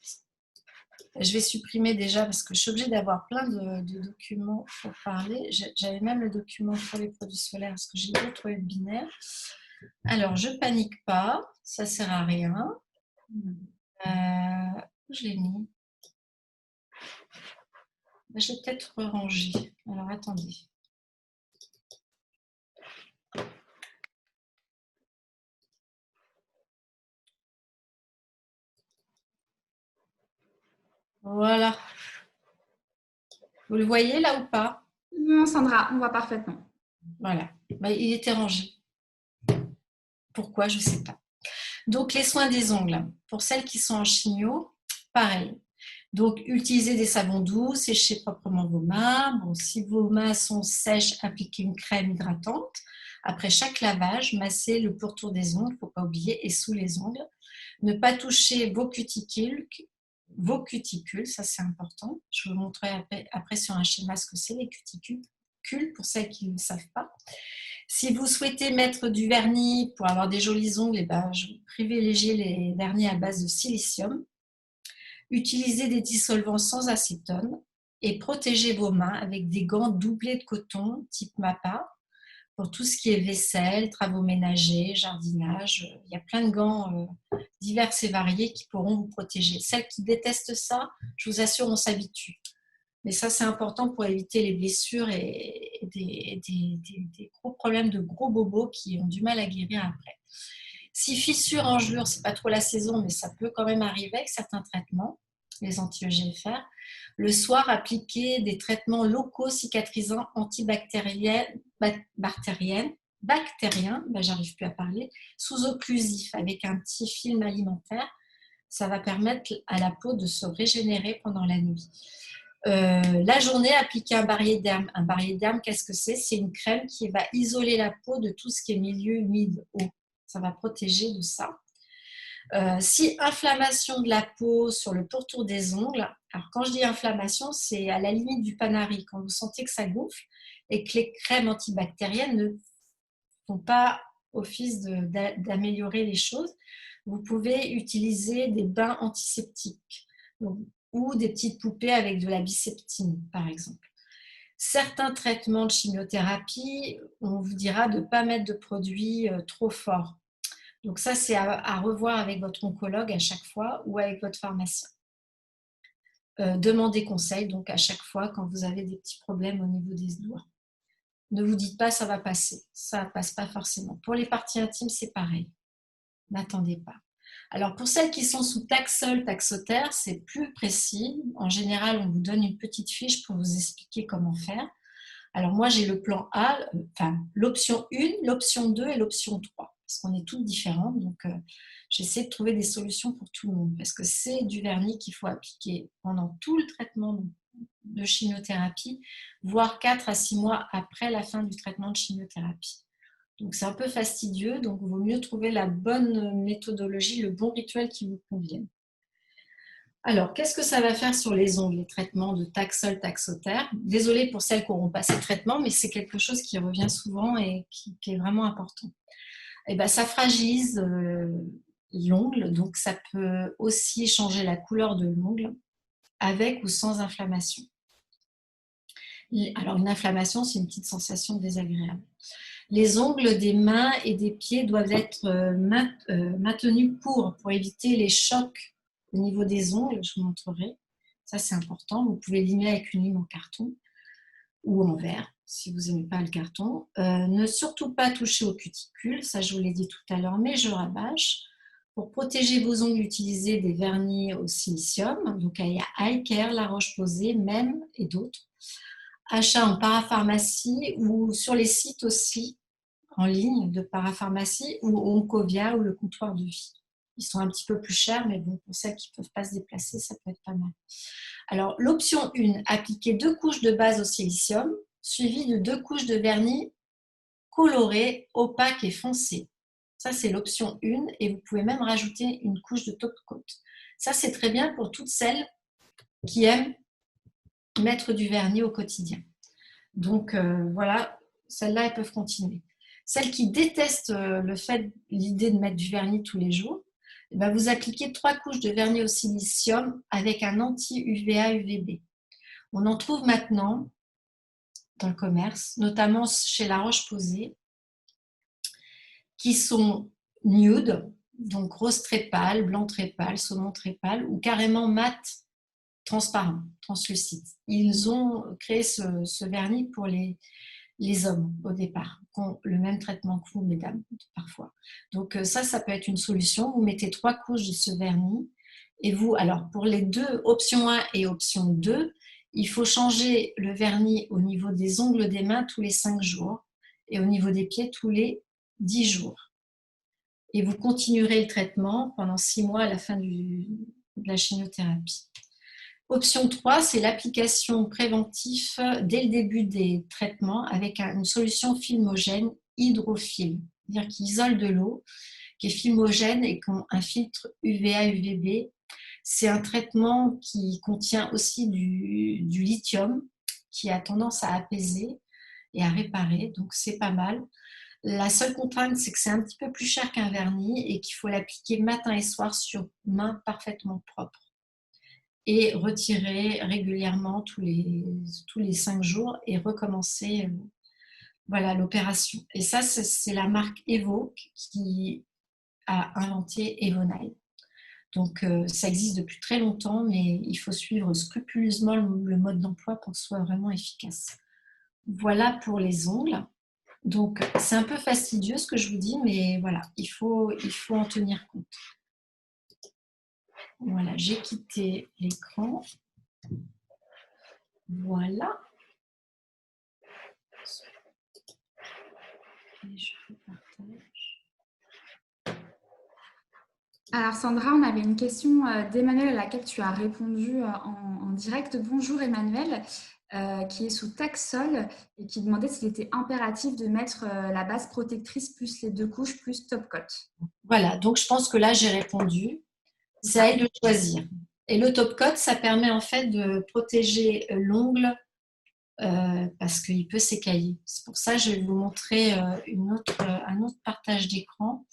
Je vais supprimer déjà parce que je suis obligée d'avoir plein de documents pour parler. J'avais même le document pour les produits solaires parce que j'ai d'autres webinaires. Alors, je panique pas, ça sert à rien. Où je l'ai mis? Je vais peut-être ranger. Alors, attendez. Voilà. Vous le voyez là ou pas? Non, Sandra, on voit parfaitement. Voilà. Il était rangé. Pourquoi? Je ne sais pas. Donc, les soins des ongles. Pour celles qui sont en chimio, pareil. Donc, utilisez des savons doux, séchez proprement vos mains. Bon, si vos mains sont sèches, appliquez une crème hydratante. Après chaque lavage, massez le pourtour des ongles, il ne faut pas oublier, et sous les ongles. Ne pas toucher vos cuticules, ça c'est important. Je vous montrerai après sur un schéma ce que c'est les cuticules, pour celles qui ne le savent pas. Si vous souhaitez mettre du vernis pour avoir des jolis ongles, je privilégie les vernis à base de silicium. Utilisez des dissolvants sans acétone et protégez vos mains avec des gants doublés de coton type MAPA pour tout ce qui est vaisselle, travaux ménagers, jardinage. Il y a plein de gants divers et variés qui pourront vous protéger. Celles qui détestent ça, je vous assure, on s'habitue. Mais ça, c'est important pour éviter les blessures et des gros problèmes de gros bobos qui ont du mal à guérir après. Si fissure, engelure, c'est pas trop la saison, mais ça peut quand même arriver avec certains traitements, les anti-EGFR. Le soir, appliquer des traitements locaux cicatrisants antibactériens, j'arrive plus à parler, sous occlusif avec un petit film alimentaire. Ça va permettre à la peau de se régénérer pendant la nuit. La journée, appliquer un barillet d'herbe. Un barillet d'herbe, qu'est-ce que c'est? C'est une crème qui va isoler la peau de tout ce qui est milieu humide, eau. Ça va protéger de ça. Si inflammation de la peau sur le pourtour des ongles, alors quand je dis inflammation, c'est à la limite du panari, quand vous sentez que ça gonfle et que les crèmes antibactériennes ne font pas office d'améliorer les choses, vous pouvez utiliser des bains antiseptiques ou des petites poupées avec de la biseptine, par exemple. Certains traitements de chimiothérapie, on vous dira de ne pas mettre de produits trop forts. Donc ça, c'est à revoir avec votre oncologue à chaque fois ou avec votre pharmacien. Demandez conseil donc à chaque fois quand vous avez des petits problèmes au niveau des doigts. Ne vous dites pas ça va passer, ça ne passe pas forcément. Pour les parties intimes, c'est pareil. N'attendez pas. Alors pour celles qui sont sous Taxol, Taxoter, c'est plus précis. En général, on vous donne une petite fiche pour vous expliquer comment faire. Alors moi, j'ai le plan A, l'option 1, l'option 2 et l'option 3. Parce qu'on est toutes différentes, donc j'essaie de trouver des solutions pour tout le monde. Parce que c'est du vernis qu'il faut appliquer pendant tout le traitement de chimiothérapie, voire 4 à 6 mois après la fin du traitement de chimiothérapie. Donc c'est un peu fastidieux, donc il vaut mieux trouver la bonne méthodologie, le bon rituel qui vous convienne. Alors, qu'est-ce que ça va faire sur les ongles, les traitements de Taxol, Taxoter? Désolée pour celles qui n'auront pas ces traitements, mais c'est quelque chose qui revient souvent et qui est vraiment important. Et ben, ça fragilise l'ongle, donc ça peut aussi changer la couleur de l'ongle avec ou sans inflammation. Alors, une inflammation, c'est une petite sensation désagréable. Les ongles des mains et des pieds doivent être maintenus courts pour éviter les chocs au niveau des ongles, je vous montrerai. Ça, c'est important. Vous pouvez limer avec une lime en carton ou en verre, si vous n'aimez pas le carton. Ne surtout pas toucher aux cuticules, ça je vous l'ai dit tout à l'heure, mais je rabâche. Pour protéger vos ongles, utilisez des vernis au silicium. Donc, il y a Eye Care, La Roche-Posay, même et d'autres. Achat en parapharmacie ou sur les sites aussi en ligne de parapharmacie ou Oncovia ou le comptoir de vie. Ils sont un petit peu plus chers, mais bon, pour celles qui ne peuvent pas se déplacer, ça peut être pas mal. Alors, l'option 1, appliquer 2 couches de base au silicium, suivies de 2 couches de vernis coloré, opaque et foncé. Ça, c'est l'option 1, et vous pouvez même rajouter une couche de top coat. Ça, c'est très bien pour toutes celles qui aiment mettre du vernis au quotidien. Donc, voilà, celles-là, elles peuvent continuer. Celles qui détestent l'idée de mettre du vernis tous les jours, vous appliquez 3 couches de vernis au silicium avec un anti-UVA-UVB. On en trouve maintenant dans le commerce, notamment chez La Roche-Posay, qui sont nude, donc rose très pâle, blanc très pâle, saumon très pâle, ou carrément mat, transparent, translucide. Ils ont créé ce vernis pour les hommes au départ, qui ont le même traitement que vous, mesdames, parfois. Donc ça peut être une solution. Vous mettez 3 couches de ce vernis et vous, alors pour les deux, option 1 et option 2, il faut changer le vernis au niveau des ongles des mains tous les 5 jours et au niveau des pieds tous les 10 jours. Et vous continuerez le traitement pendant 6 mois à la fin de la chimiothérapie. Option 3, c'est l'application préventive dès le début des traitements avec une solution filmogène hydrophile, c'est-à-dire qui isole de l'eau, qui est filmogène et qui a un filtre UVA-UVB. C'est un traitement qui contient aussi du lithium qui a tendance à apaiser et à réparer, donc c'est pas mal. La seule contrainte, c'est que c'est un petit peu plus cher qu'un vernis et qu'il faut l'appliquer matin et soir sur mains parfaitement propres et retirer régulièrement tous les 5 jours et recommencer l'opération. Et ça, c'est la marque Evoque qui a inventé Evonile. Donc, ça existe depuis très longtemps, mais il faut suivre scrupuleusement le mode d'emploi pour que ce soit vraiment efficace. Voilà pour les ongles. Donc, c'est un peu fastidieux ce que je vous dis, mais voilà, il faut en tenir compte. Voilà, j'ai quitté l'écran. Voilà. Et je partage. Alors Sandra, on avait une question d'Emmanuel à laquelle tu as répondu en direct. Bonjour Emmanuel, qui est sous Taxol et qui demandait s'il était impératif de mettre la base protectrice plus les 2 couches plus top coat. Voilà, donc je pense que là j'ai répondu. C'est à elle de choisir. Et le top coat, ça permet en fait de protéger l'ongle parce qu'il peut s'écailler. C'est pour ça que je vais vous montrer un autre partage d'écran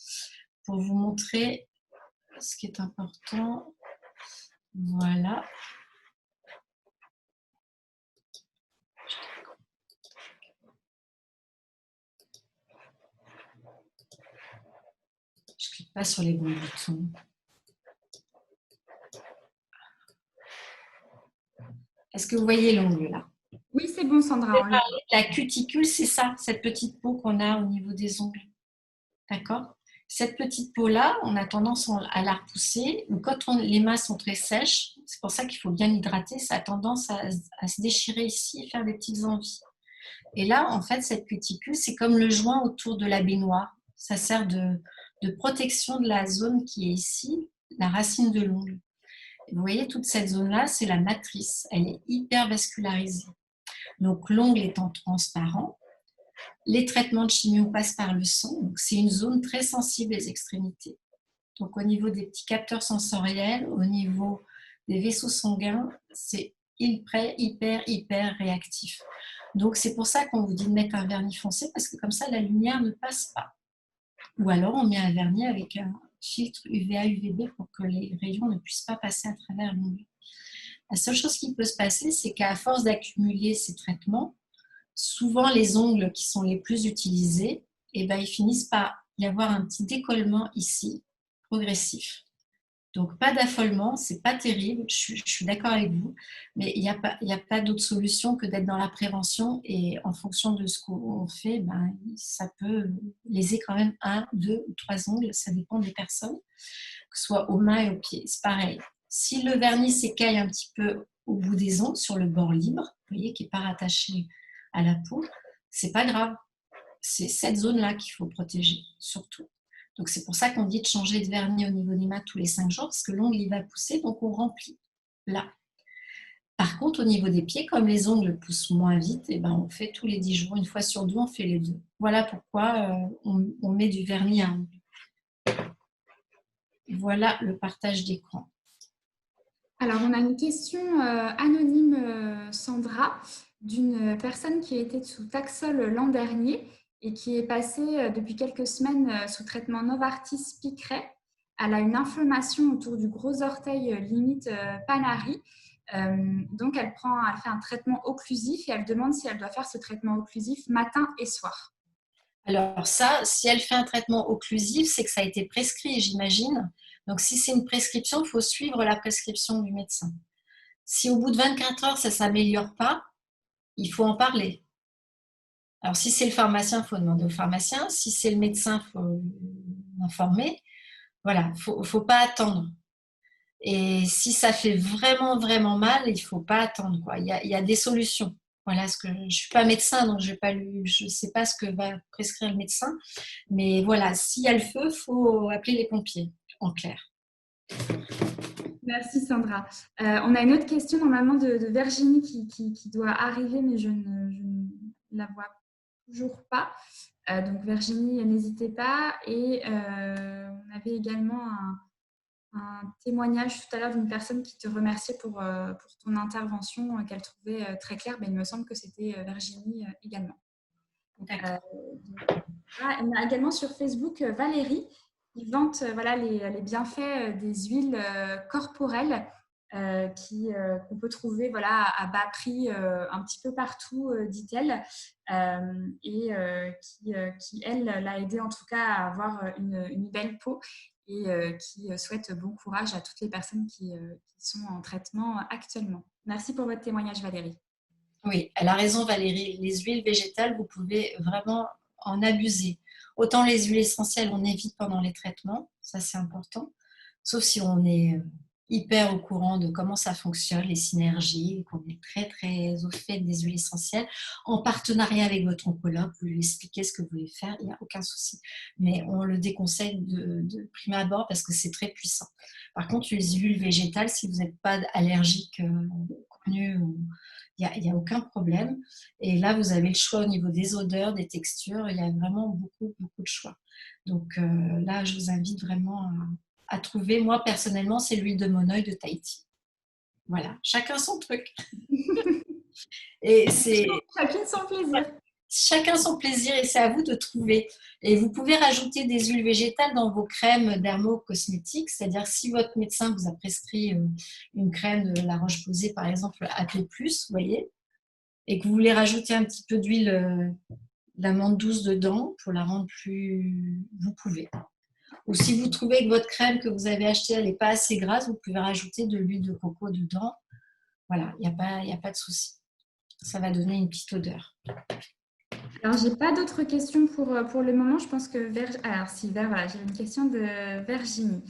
pour vous montrer ce qui est important. Voilà. Je ne clique pas sur les bons boutons. Est-ce que vous voyez l'ongle là? Oui, c'est bon Sandra. La cuticule, c'est ça, cette petite peau qu'on a au niveau des ongles. D'accord? Cette petite peau-là, on a tendance à la repousser. Quand les mains sont très sèches, c'est pour ça qu'il faut bien hydrater, ça a tendance à se déchirer ici et faire des petites envies. Et là, en fait, cette cuticule, c'est comme le joint autour de la baignoire. Ça sert de protection de la zone qui est ici, la racine de l'ongle. Vous voyez, toute cette zone-là, c'est la matrice. Elle est hyper vascularisée. Donc, l'ongle étant transparent, les traitements de chimio passent par le sang. Donc, c'est une zone très sensible des extrémités. Donc, au niveau des petits capteurs sensoriels, au niveau des vaisseaux sanguins, c'est hyper réactif. Donc, c'est pour ça qu'on vous dit de mettre un vernis foncé, parce que comme ça, la lumière ne passe pas. Ou alors, on met un vernis avec un filtre UVA, UVB pour que les rayons ne puissent pas passer à travers l'ongle. La seule chose qui peut se passer, c'est qu'à force d'accumuler ces traitements, souvent les ongles qui sont les plus utilisés, eh ben, ils finissent par y avoir un petit décollement ici, progressif. Donc, pas d'affolement, c'est pas terrible, je suis d'accord avec vous, mais il n'y a pas d'autre solution que d'être dans la prévention et en fonction de ce qu'on fait, ben, ça peut léser quand même 1, 2 ou 3 ongles, ça dépend des personnes, que ce soit aux mains et aux pieds. C'est pareil. Si le vernis s'écaille un petit peu au bout des ongles, sur le bord libre, vous voyez, qui n'est pas rattaché à la peau, c'est pas grave. C'est cette zone-là qu'il faut protéger, surtout. Donc, c'est pour ça qu'on dit de changer de vernis au niveau des mains tous les 5 jours, parce que l'ongle, il va pousser, donc on remplit là. Par contre, au niveau des pieds, comme les ongles poussent moins vite, eh ben, on fait tous les 10 jours, une fois sur 2, on fait les 2. Voilà pourquoi on met du vernis à ongles. Voilà le partage d'écran. Alors, on a une question anonyme, Sandra, d'une personne qui a été sous Taxol l'an dernier et qui est passée depuis quelques semaines sous traitement Novartis Piqray. Elle a une inflammation autour du gros orteil limite Panari. Donc, elle fait un traitement occlusif et elle demande si elle doit faire ce traitement occlusif matin et soir. Alors ça, si elle fait un traitement occlusif, c'est que ça a été prescrit, j'imagine. Donc, si c'est une prescription, il faut suivre la prescription du médecin. Si au bout de 24 heures, ça ne s'améliore pas, il faut en parler. Alors, si c'est le pharmacien, il faut demander au pharmacien. Si c'est le médecin, il faut informer. Voilà, il ne faut pas attendre. Et si ça fait vraiment mal, il ne faut pas attendre, quoi. Il y a des solutions. Voilà, je ne suis pas médecin, donc je ne sais pas ce que va prescrire le médecin. Mais voilà, s'il y a le feu, il faut appeler les pompiers, en clair. Merci Sandra. On a une autre question normalement de Virginie qui doit arriver, mais je ne la vois toujours pas. Donc Virginie, n'hésitez pas. Et on avait également un témoignage tout à l'heure d'une personne qui te remerciait pour ton intervention qu'elle trouvait très claire. Mais il me semble que c'était Virginie également. D'accord. On a également sur Facebook Valérie qui vante les bienfaits des huiles corporelles qu'on peut trouver à bas prix un petit peu partout, dit-elle, et qui, elle, l'a aidée en tout cas à avoir une belle peau et qui souhaite bon courage à toutes les personnes qui sont en traitement actuellement. Merci pour votre témoignage, Valérie. Oui, elle a raison, Valérie. Les huiles végétales, vous pouvez vraiment en abuser. Autant les huiles essentielles, on évite pendant les traitements, ça c'est important, sauf si on est hyper au courant de comment ça fonctionne, les synergies, qu'on est très très au fait des huiles essentielles, en partenariat avec votre oncologue, vous lui expliquez ce que vous voulez faire, il n'y a aucun souci. Mais on le déconseille de prime abord parce que c'est très puissant. Par contre, les huiles végétales, si vous n'êtes pas allergique connu, il n'y a aucun problème. Et là, vous avez le choix au niveau des odeurs, des textures, il y a vraiment beaucoup, beaucoup de choix. Donc là, je vous invite vraiment à trouver. Moi, personnellement, c'est l'huile de Monoï de Tahiti. Voilà, chacun son truc. Et c'est Chacune son plaisir. chacun son plaisir et c'est à vous de trouver. Et vous pouvez rajouter des huiles végétales dans vos crèmes dermo-cosmétiques, c'est-à-dire si votre médecin vous a prescrit une crème de La Roche-Posay, par exemple, AP+, vous voyez, et que vous voulez rajouter un petit peu d'huile d'amande douce dedans pour la rendre plus... Vous pouvez. Ou si vous trouvez que votre crème que vous avez achetée, elle n'est pas assez grasse, vous pouvez rajouter de l'huile de coco dedans. Voilà, il n'y a pas de souci. Ça va donner une petite odeur. Alors, j'ai pas d'autres questions pour le moment. Je pense que alors si, voilà, j'ai une question de Virginie.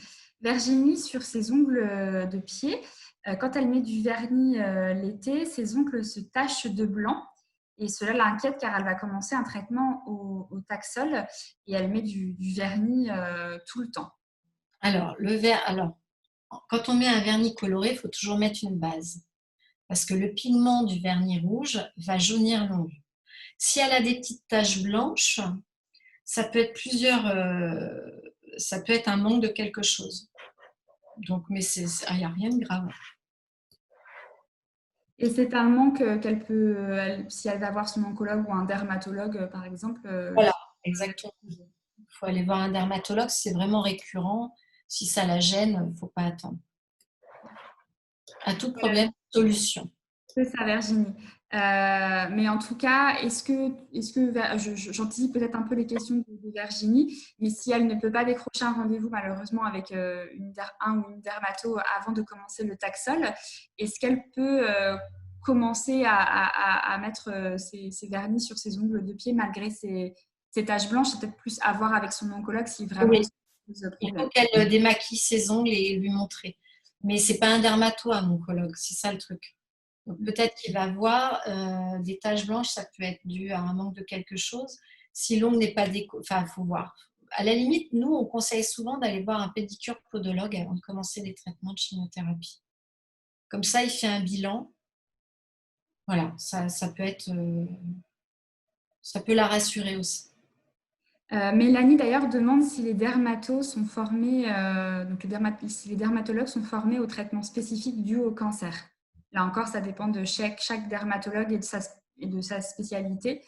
Virginie, sur ses ongles de pied, quand elle met du vernis l'été, ses ongles se tachent de blanc. Et cela l'inquiète car elle va commencer un traitement au Taxol et elle met du vernis tout le temps. Alors, quand on met un vernis coloré, il faut toujours mettre une base. Parce que le pigment du vernis rouge va jaunir l'ongle. Si elle a des petites taches blanches, ça peut être ça peut être un manque de quelque chose. Donc, mais il n'y a rien de grave. Et c'est un manque qu'elle peut, si elle va voir son oncologue ou un dermatologue, par exemple. Voilà, exactement. Il faut aller voir un dermatologue si c'est vraiment récurrent. Si ça la gêne, il ne faut pas attendre. À tout problème, solution. C'est ça, Virginie. Mais en tout cas, est-ce que j'anticipe peut-être un peu les questions de Virginie, mais si elle ne peut pas décrocher un rendez-vous malheureusement avec un ou une dermato avant de commencer le Taxol, est-ce qu'elle peut commencer à mettre ses vernis sur ses ongles de pied malgré ses taches blanches? C'est peut-être plus à voir avec son oncologue si vraiment Oui, ça pose il problème. faut qu'elle démaquille ses ongles et lui montrer. Mais c'est pas un dermato, un oncologue, c'est ça le truc. Donc peut-être qu'il va voir des taches blanches, ça peut être dû à un manque de quelque chose. Si l'ongle n'est pas enfin, il faut voir. À la limite, nous, on conseille souvent d'aller voir un pédicure podologue avant de commencer les traitements de chimiothérapie. Comme ça, il fait un bilan. Voilà, ça peut être, ça peut la rassurer aussi. Mélanie d'ailleurs demande si les dermatos sont formés, si les dermatologues sont formés au traitement spécifique dû au cancer. Là encore, ça dépend de chaque dermatologue et de sa spécialité.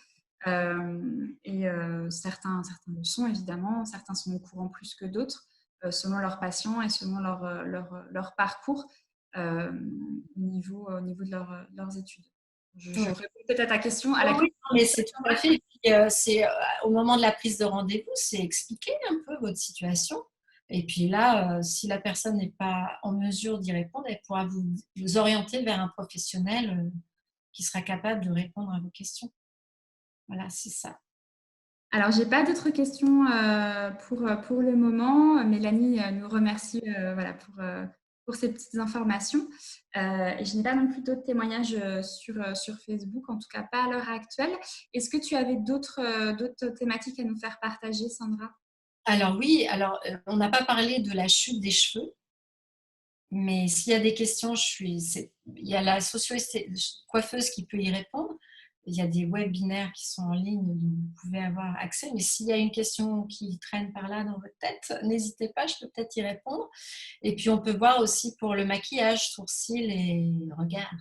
Certains le sont évidemment, certains sont au courant plus que d'autres, selon leurs patients et selon leur parcours au niveau de leurs études. Je réponds peut-être à ta question. Oui, mais c'est tout à fait. Et puis, au moment de la prise de rendez-vous, c'est expliquer un peu votre situation. Et puis là, si la personne n'est pas en mesure d'y répondre, elle pourra vous orienter vers un professionnel qui sera capable de répondre à vos questions. Voilà, c'est ça. Alors, j'ai pas d'autres questions pour le moment. Mélanie nous remercie voilà, pour ces petites informations. Et je n'ai pas non plus d'autres témoignages sur Facebook, en tout cas pas à l'heure actuelle. Est-ce que tu avais d'autres thématiques à nous faire partager, Sandra? Alors oui, on n'a pas parlé de la chute des cheveux, mais s'il y a des questions, il y a la coiffeuse qui peut y répondre. Il y a des webinaires qui sont en ligne, donc vous pouvez avoir accès. Mais s'il y a une question qui traîne par là dans votre tête, n'hésitez pas, je peux peut-être y répondre. Et puis, on peut voir aussi pour le maquillage, sourcils et regard.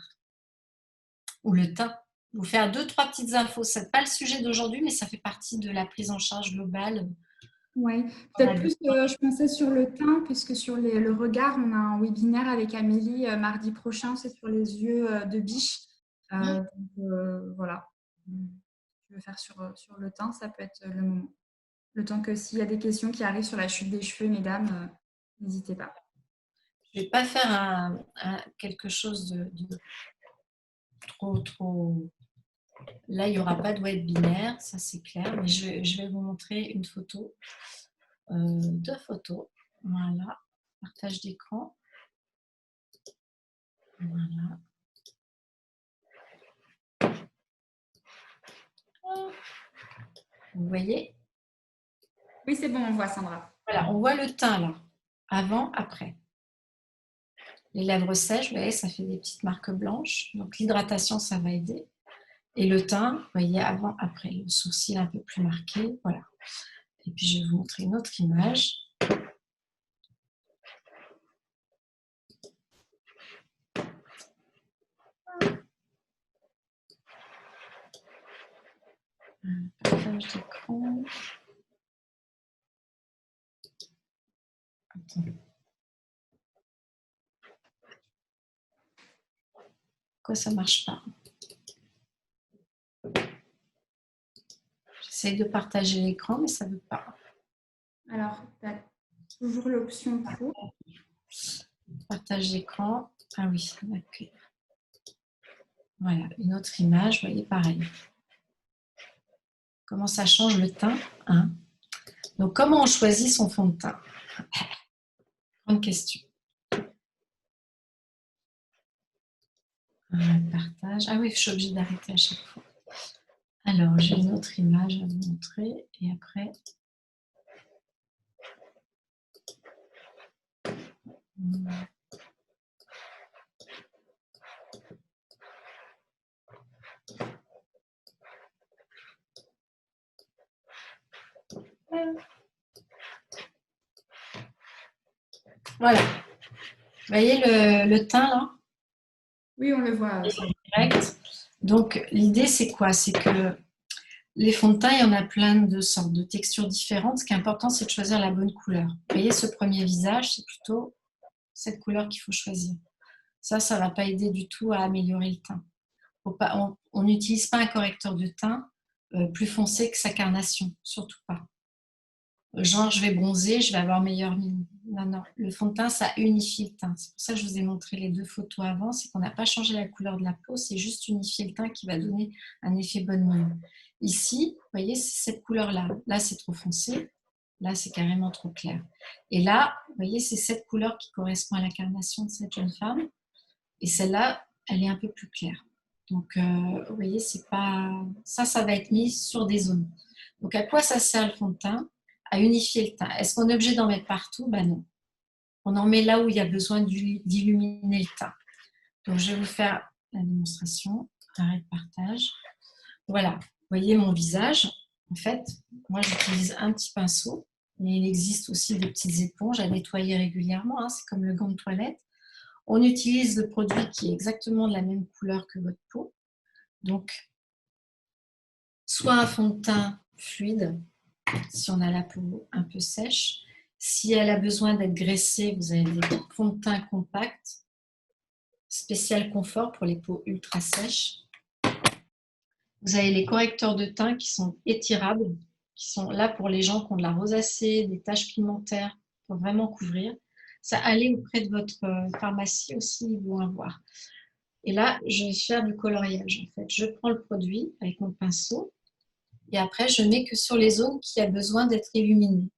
Ou le teint. Vous faire 2-3 petites infos. Ce n'est pas le sujet d'aujourd'hui, mais ça fait partie de la prise en charge globale. Oui, peut-être plus, je pensais sur le teint, puisque sur le regard, on a un webinaire avec Amélie mardi prochain, c'est sur les yeux de biche. Donc, voilà, si tu veux faire sur le teint, ça peut être le moment. Le temps que s'il y a des questions qui arrivent sur la chute des cheveux, mesdames, n'hésitez pas. Je ne vais pas faire quelque chose de trop Là, il n'y aura pas de web binaire, ça c'est clair, mais je vais vous montrer une photo, deux photos. Voilà, partage d'écran. Voilà. Vous voyez? Oui, c'est bon, on voit Sandra. Voilà, on voit le teint là, avant, après. Les lèvres sèches, vous voyez, ça fait des petites marques blanches. Donc l'hydratation, ça va aider. Et le teint, vous voyez, avant, après. Le sourcil un peu plus marqué, voilà. Et puis je vais vous montrer une autre image. Partage d'écran. Attends. Pourquoi ça ne marche pas? J'essaie de partager l'écran, mais ça ne veut pas. Alors, tu as toujours l'option pour. Partage d'écran. Ah oui, d'accord. Voilà, une autre image, vous voyez, pareil. Comment ça change le teint, hein? Donc, comment on choisit son fond de teint? Grande question. Partage. Ah oui, je suis obligée d'arrêter à chaque fois. Alors, j'ai une autre image à vous montrer. Et après... Voilà. Vous voyez le teint là? Oui, on le voit. Direct. Donc, l'idée, c'est quoi? C'est que les fonds de teint, il y en a plein de sortes, de textures différentes. Ce qui est important, c'est de choisir la bonne couleur. Vous voyez, ce premier visage, c'est plutôt cette couleur qu'il faut choisir. Ça ne va pas aider du tout à améliorer le teint. On n'utilise pas un correcteur de teint plus foncé que sa carnation, surtout pas. Genre, je vais bronzer, je vais avoir meilleure mine. Non, non, le fond de teint, ça unifie le teint. C'est pour ça que je vous ai montré les deux photos avant, c'est qu'on n'a pas changé la couleur de la peau, c'est juste unifier le teint qui va donner un effet bonne mine. Ici, vous voyez, c'est cette couleur-là. Là, c'est trop foncé. Là, c'est carrément trop clair. Et là, vous voyez, c'est cette couleur qui correspond à l'incarnation de cette jeune femme. Et celle-là, elle est un peu plus claire. Donc, vous voyez, c'est pas... Ça va être mis sur des zones. Donc, à quoi ça sert le fond de teint? À unifier le teint. Est-ce qu'on est obligé d'en mettre partout? Ben non. On en met là où il y a besoin d'illuminer le teint. Donc, je vais vous faire la démonstration. Arrêt de partage. Voilà. Vous voyez mon visage. En fait, moi, j'utilise un petit pinceau, mais il existe aussi des petites éponges à nettoyer régulièrement. Hein. C'est comme le gant de toilette. On utilise le produit qui est exactement de la même couleur que votre peau. Donc, soit un fond de teint fluide, si on a la peau un peu sèche. Si elle a besoin d'être graissée, vous avez des fonds de teint compacts, spécial confort pour les peaux ultra sèches. Vous avez les correcteurs de teint qui sont étirables, qui sont là pour les gens qui ont de la rosacée, des taches pigmentaires, pour vraiment couvrir. Ça, allez auprès de votre pharmacie aussi, ils vont avoir. Et là, je vais faire du coloriage. En fait, je prends le produit avec mon pinceau et après, je mets que sur les zones qui a besoin d'être illuminées.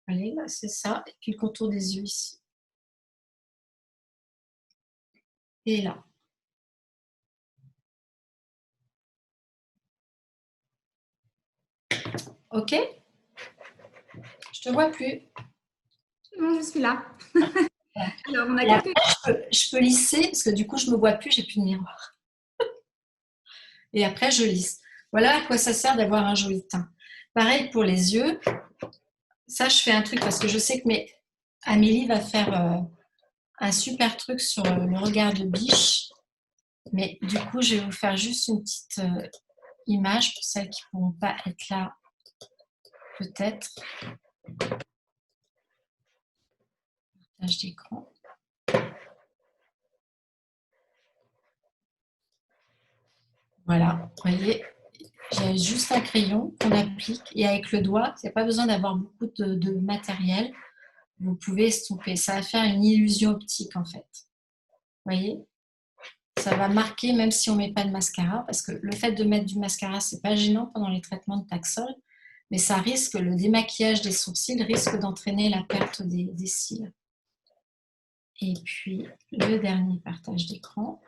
Allez, là, c'est ça. Et puis le contour des yeux ici. Et là. Ok? Je te vois plus. Non, je suis là. Alors, on a quelques... après, je peux lisser parce que du coup, je ne me vois plus, j'ai plus de miroir. Et après, je lisse. Voilà à quoi ça sert d'avoir un joli teint. Pareil pour les yeux. Ça, je fais un truc parce que je sais que Amélie va faire un super truc sur le regard de biche. Mais du coup, je vais vous faire juste une petite image pour celles qui ne pourront pas être là, peut-être. Partage d'écran. Voilà, vous voyez, j'ai juste un crayon qu'on applique et avec le doigt, il n'y a pas besoin d'avoir beaucoup de matériel. Vous pouvez estomper. Ça va faire une illusion optique en fait. Vous voyez? Ça va marquer même si on ne met pas de mascara, parce que le fait de mettre du mascara, ce n'est pas gênant pendant les traitements de Taxol, mais ça risque, le démaquillage des sourcils risque d'entraîner la perte des cils. Et puis, le dernier partage d'écran.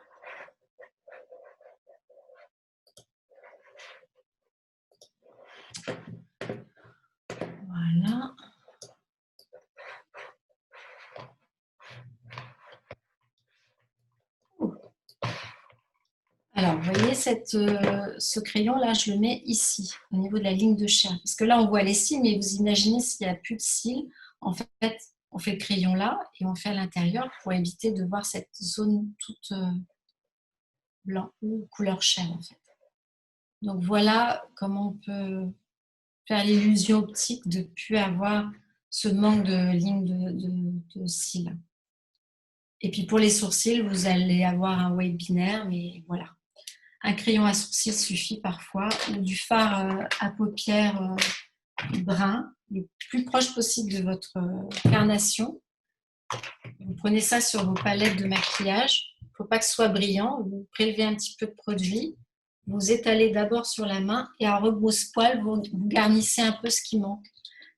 Voilà. Alors, vous voyez, ce crayon-là, je le mets ici, au niveau de la ligne de chair. Parce que là, on voit les cils, mais vous imaginez s'il n'y a plus de cils, en fait, on fait le crayon là et on fait à l'intérieur pour éviter de voir cette zone toute blanc ou couleur chair, en fait. Donc, voilà comment on peut faire l'illusion optique de ne plus avoir ce manque de ligne de cils. Et puis, pour les sourcils, vous allez avoir un weight binaire, mais voilà. Un crayon à sourcils suffit parfois, ou du fard à paupières brun, le plus proche possible de votre carnation. Vous prenez ça sur vos palettes de maquillage. Il ne faut pas que ce soit brillant. Vous prélevez un petit peu de produit. Vous étalez d'abord sur la main et à rebrousse-poil, vous garnissez un peu ce qui manque.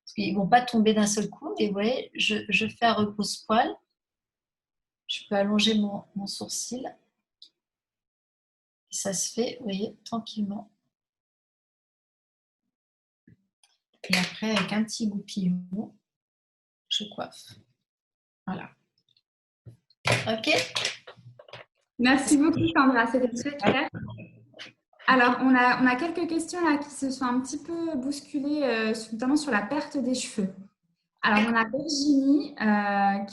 Parce qu'ils ne vont pas tomber d'un seul coup. Et vous voyez, je fais à rebrousse-poil. Je peux allonger mon sourcil. Et ça se fait, vous voyez, tranquillement. Et après, avec un petit goupillon, je coiffe. Voilà. OK? Merci beaucoup, Sandra. C'était très clair. Alors, on a quelques questions là qui se sont un petit peu bousculées, notamment sur la perte des cheveux. Alors, on a Virginie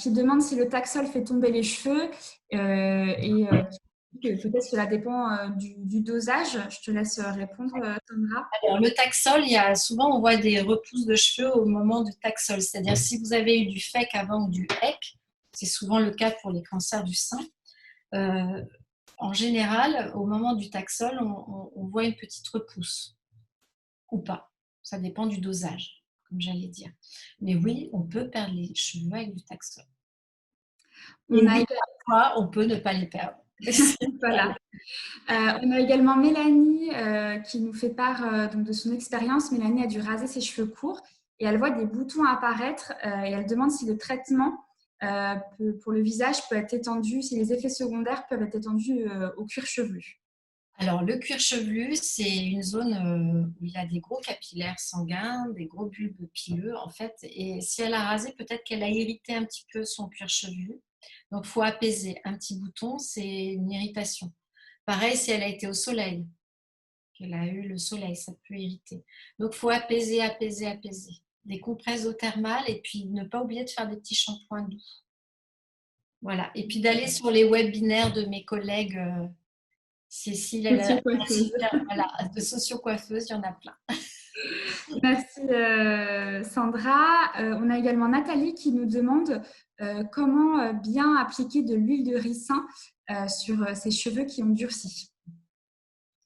qui demande si le Taxol fait tomber les cheveux et que peut-être cela dépend du dosage. Je te laisse répondre, Sandra. Alors, le Taxol, souvent on voit des repousses de cheveux au moment du Taxol. C'est-à-dire si vous avez eu du FEC avant ou du HEC, c'est souvent le cas pour les cancers du sein. En général, au moment du Taxol, on voit une petite repousse ou pas. Ça dépend du dosage, comme j'allais dire. Mais oui, on peut perdre les cheveux avec du Taxol. Parfois, on peut ne pas les perdre. Voilà. On a également Mélanie qui nous fait part donc de son expérience. Mélanie a dû raser ses cheveux courts et elle voit des boutons apparaître et elle demande si le traitement pour le visage peut être étendu, si les effets secondaires peuvent être étendus au cuir chevelu. Alors, le cuir chevelu, c'est une zone où il y a des gros capillaires sanguins, des gros bulbes pileux, en fait. Et si elle a rasé, peut-être qu'elle a irrité un petit peu son cuir chevelu. Donc, il faut apaiser. Un petit bouton, c'est une irritation. Pareil, si elle a été au soleil, qu'elle a eu le soleil, ça peut irriter. Donc, il faut apaiser, apaiser, apaiser. Des compresses d'eau thermale et puis ne pas oublier de faire des petits shampoings doux. Voilà. Et puis d'aller sur les webinaires de mes collègues. Cécile, voilà, de socio-coiffeuse, il y en a plein. Merci Sandra. On a également Nathalie qui nous demande comment bien appliquer de l'huile de ricin sur ses cheveux qui ont durci.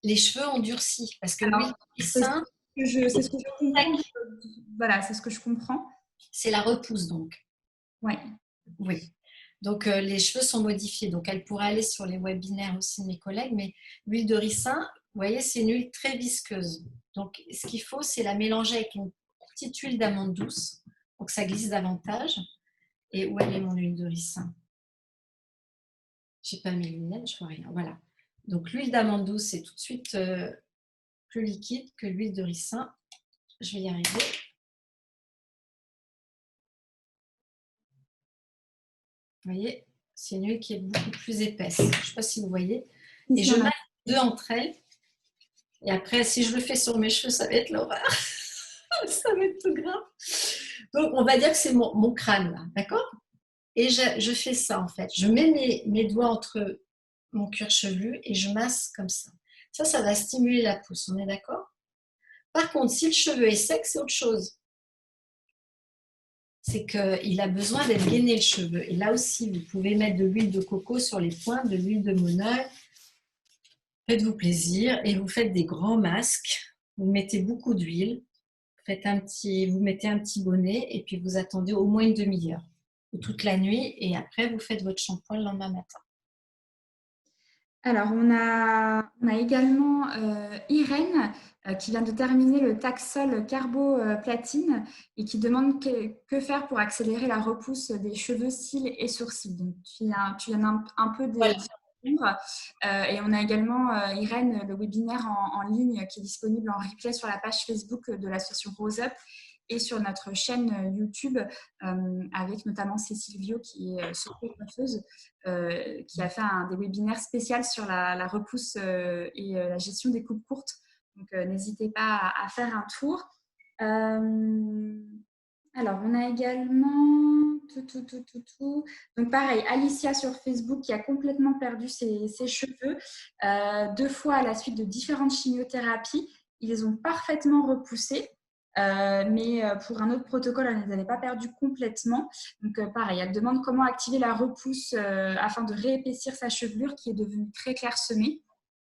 Les cheveux ont durci parce que l'huile de ricin, c'est ce que je comprends. Voilà, c'est ce que je comprends. C'est la repousse donc. Ouais. Oui. Donc, les cheveux sont modifiés. Donc, elle pourrait aller sur les webinaires aussi de mes collègues. Mais l'huile de ricin, vous voyez, c'est une huile très visqueuse. Donc, ce qu'il faut, c'est la mélanger avec une petite huile d'amande douce pour que ça glisse davantage. Et où elle est mon huile de ricin? Je n'ai pas mes lunettes, je vois rien. Voilà. Donc, l'huile d'amande douce, c'est tout de suite plus liquide que l'huile de ricin. Je vais y arriver. Vous voyez, c'est une huile qui est beaucoup plus épaisse. Je ne sais pas si vous voyez. Et je mets deux entre elles. Et après, si je le fais sur mes cheveux, ça va être l'horreur. Ça va être tout grave. Donc, on va dire que c'est mon crâne, là. D'accord? Et je fais ça, en fait. Je mets mes doigts entre mon cuir chevelu et je masse comme ça. Ça va stimuler la pousse. On est d'accord? Par contre, si le cheveu est sec, c'est autre chose. C'est qu'il a besoin d'être gainé le cheveu. Et là aussi, vous pouvez mettre de l'huile de coco sur les pointes, de l'huile de monoeil. Faites-vous plaisir et vous faites des grands masques. Vous mettez beaucoup d'huile. Vous mettez un petit bonnet et puis vous attendez au moins une demi-heure ou toute la nuit et après vous faites votre shampoing le lendemain matin. Alors, on a également Irène qui vient de terminer le Taxol Carbo Platine et qui demande que faire pour accélérer la repousse des cheveux, cils et sourcils. Donc, tu viens un peu d'y Voilà. répondre. Et on a également, Irène, le webinaire en ligne qui est disponible en replay sur la page Facebook de l'association Rose Up et sur notre chaîne YouTube avec notamment Cécile Viau qui est coiffeuse qui a fait des webinaires spéciaux sur la repousse et la gestion des coupes courtes. Donc, n'hésitez pas à faire un tour. Alors, on a également Donc, pareil, Alicia sur Facebook qui a complètement perdu ses cheveux 2 fois à la suite de différentes chimiothérapies. Ils les ont parfaitement repoussés. Mais pour un autre protocole, elle ne les avait pas perdus complètement. Donc, pareil, elle demande comment activer la repousse afin de réépaissir sa chevelure qui est devenue très clairsemée.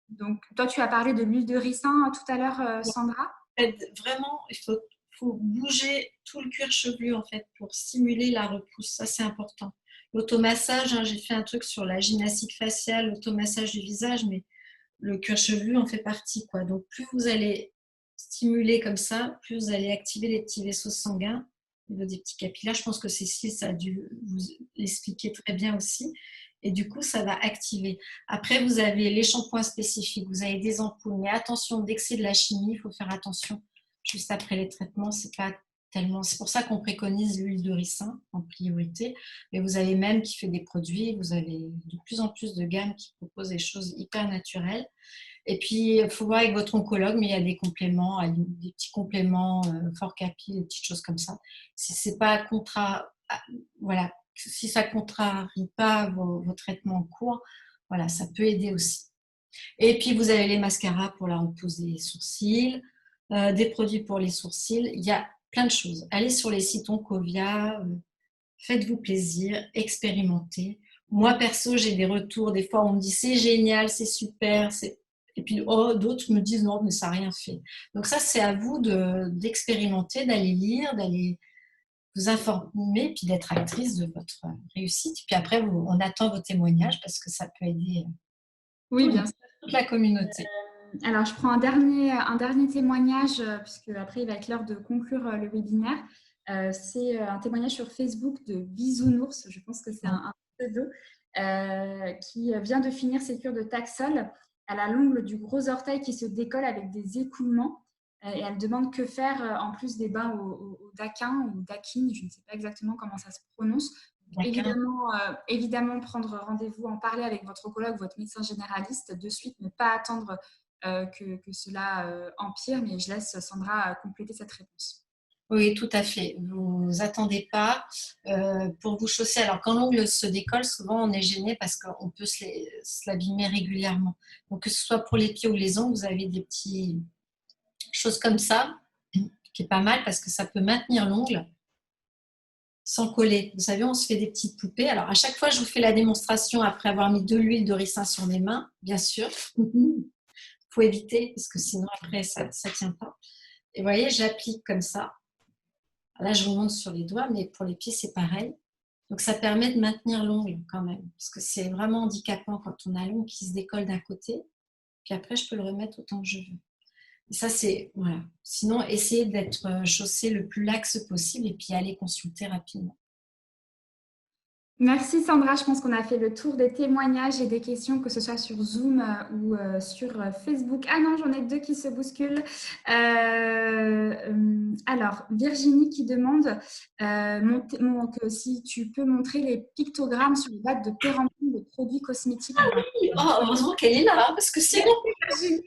Donc, toi, tu as parlé de l'huile de ricin tout à l'heure, Sandra. Vraiment, faut bouger tout le cuir chevelu en fait pour stimuler la repousse. Ça, c'est important. L'automassage, hein, j'ai fait un truc sur la gymnastique faciale, l'automassage du visage, mais le cuir chevelu en fait partie, quoi. Donc, plus vous allez stimuler comme ça, plus vous allez activer les petits vaisseaux sanguins au niveau des petits capillaires. Je pense que Cécile, ça a dû vous l'expliquer très bien aussi. Et du coup, ça va activer. Après, vous avez les shampoings spécifiques, vous avez des ampoules. Mais attention, dès que c'est de la chimie, il faut faire attention. Juste après les traitements, c'est pas tellement. C'est pour ça qu'on préconise l'huile de ricin en priorité. Mais vous avez même qui fait des produits, vous avez de plus en plus de gammes qui proposent des choses hyper naturelles. Et puis, il faut voir avec votre oncologue, mais il y a des compléments, des petits compléments, fort capi, des petites choses comme ça. Si c'est pas voilà, si ça contrarie pas vos traitements en cours, voilà, ça peut aider aussi. Et puis, vous avez les mascaras pour la repousse des sourcils, des produits pour les sourcils. Il y a plein de choses. Allez sur les sites Oncovia, faites-vous plaisir, expérimentez. Moi, perso, j'ai des retours. Des fois, on me dit c'est génial, c'est super. Et puis, d'autres me disent non, mais ça n'a rien fait. Donc ça, c'est à vous d'expérimenter, d'aller lire, d'aller vous informer, puis d'être actrice de votre réussite. Puis après, on attend vos témoignages parce que ça peut aider tout Oui, le monde, bien sûr. toute la communauté. Alors, je prends un dernier témoignage, puisque après, il va être l'heure de conclure le webinaire. C'est un témoignage sur Facebook de Bisounours, je pense que c'est un pseudo, qui vient de finir ses cures de Taxol. Elle a l'ongle du gros orteil qui se décolle avec des écoulements. Et elle demande que faire en plus des bains au daquin ou daquine, je ne sais pas exactement comment ça se prononce. Évidemment, prendre rendez-vous, en parler avec votre oncologue, votre médecin généraliste de suite, ne pas attendre que cela empire, mais je laisse Sandra compléter cette réponse. Oui, tout à fait. Vous attendez pas pour vous chausser. Alors, quand l'ongle se décolle, souvent on est gêné parce qu'on peut se l'abîmer régulièrement. Donc, que ce soit pour les pieds ou les ongles, vous avez des petites choses comme ça, qui est pas mal parce que ça peut maintenir l'ongle sans coller. Vous savez, on se fait des petites poupées. Alors, à chaque fois, je vous fais la démonstration après avoir mis de l'huile de ricin sur les mains, bien sûr. Il faut éviter parce que sinon, après, ça ne tient pas. Et vous voyez, j'applique comme ça. Là, je vous montre sur les doigts, mais pour les pieds, c'est pareil. Donc, ça permet de maintenir l'ongle quand même, parce que c'est vraiment handicapant quand on a l'ongle qui se décolle d'un côté, puis après, je peux le remettre autant que je veux. Et ça, c'est, voilà. Sinon, essayez d'être chaussé le plus laxe possible et puis allez consulter rapidement. Merci Sandra, je pense qu'on a fait le tour des témoignages et des questions, que ce soit sur Zoom ou sur Facebook. Ah non, j'en ai 2 qui se bousculent. Alors, Virginie qui demande que si tu peux montrer les pictogrammes sur les boîtes de péremption de produits cosmétiques. Oh, heureusement qu'elle est là, parce que sinon... Virginie,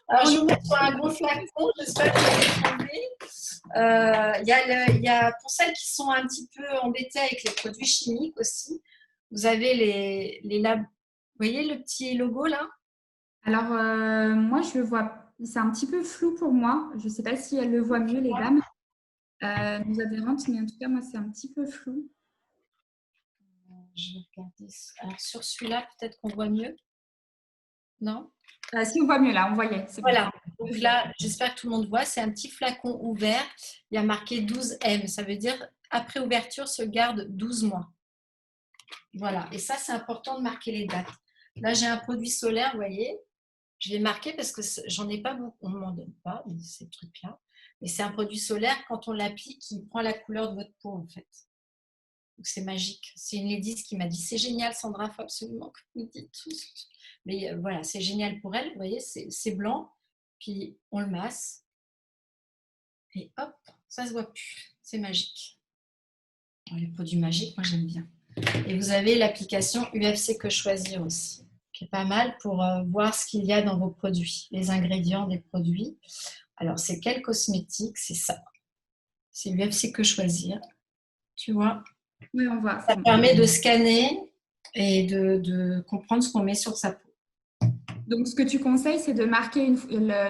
Alors, je vous mets sur un gros flacon, j'espère que vous allez trouver. Il y a, pour celles qui sont un petit peu embêtées avec les produits chimiques aussi, vous avez les labs. Vous voyez le petit logo là? Alors, moi, je le vois, c'est un petit peu flou pour moi. Je ne sais pas si elles le voient mieux, les dames, nos adhérentes, mais en tout cas, moi, c'est un petit peu flou. Je vais regarder. Alors, sur celui-là, peut-être qu'on voit mieux. Non? Si on voit mieux là, on voyait. Voilà. Bon. Donc là, j'espère que tout le monde voit. C'est un petit flacon ouvert. Il y a marqué 12M. Ça veut dire après ouverture se garde 12 mois. Voilà. Et ça, c'est important de marquer les dates. Là, j'ai un produit solaire, vous voyez. Je l'ai marqué parce que j'en ai pas beaucoup. On ne m'en donne pas, ces trucs-là. Mais c'est un produit solaire, quand on l'applique, qui prend la couleur de votre peau, en fait. Donc, c'est magique. C'est une Ladies qui m'a dit, c'est génial, Sandra, il faut absolument que vous me dites tout. Mais voilà, c'est génial pour elle. Vous voyez, c'est blanc. Puis, on le masse. Et hop, ça se voit plus. C'est magique. Les produits magiques, moi, j'aime bien. Et vous avez l'application UFC Que Choisir aussi, qui est pas mal pour voir ce qu'il y a dans vos produits, les ingrédients des produits. Alors, c'est quel cosmétique? C'est ça. C'est UFC Que Choisir. Tu vois? Oui, on voit. Ça permet de scanner et de comprendre ce qu'on met sur sa peau. Donc, ce que tu conseilles, c'est de marquer,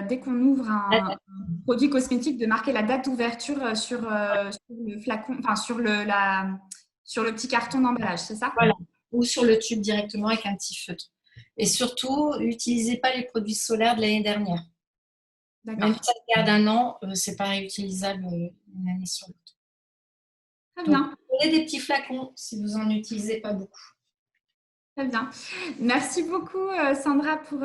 dès qu'on ouvre un produit cosmétique, de marquer la date d'ouverture sur le flacon, enfin sur le petit carton d'emballage, c'est ça? Voilà. Ou sur le tube directement avec un petit feutre. Et surtout, n'utilisez pas les produits solaires de l'année dernière. Même si ça garde un an, c'est pas réutilisable une année sur l'autre. Très bien. Prenez des petits flacons si vous n'en utilisez pas beaucoup. Très bien. Merci beaucoup, Sandra, pour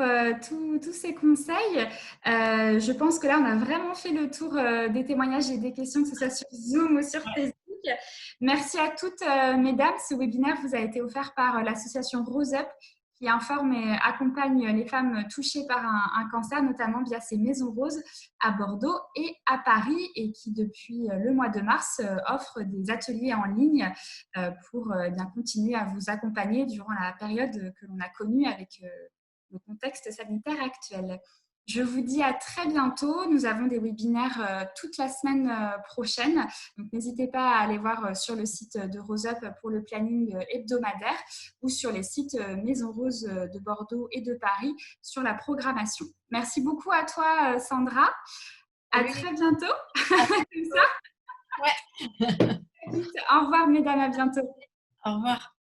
tous ces conseils. Je pense que là, on a vraiment fait le tour des témoignages et des questions, que ce soit sur Zoom ou sur Facebook. Merci à toutes, mesdames. Ce webinaire vous a été offert par l'association Rose Up, qui informe et accompagne les femmes touchées par un cancer, notamment via ces maisons roses à Bordeaux et à Paris, et qui, depuis le mois de mars, offre des ateliers en ligne pour bien continuer à vous accompagner durant la période que l'on a connue avec le contexte sanitaire actuel. Je vous dis à très bientôt. Nous avons des webinaires toute la semaine prochaine. Donc, n'hésitez pas à aller voir sur le site de Rose Up pour le planning hebdomadaire ou sur les sites Maison Rose de Bordeaux et de Paris sur la programmation. Merci beaucoup à toi, Sandra. À très bientôt. Comme ça. Ouais. Au revoir, mesdames. À bientôt. Au revoir.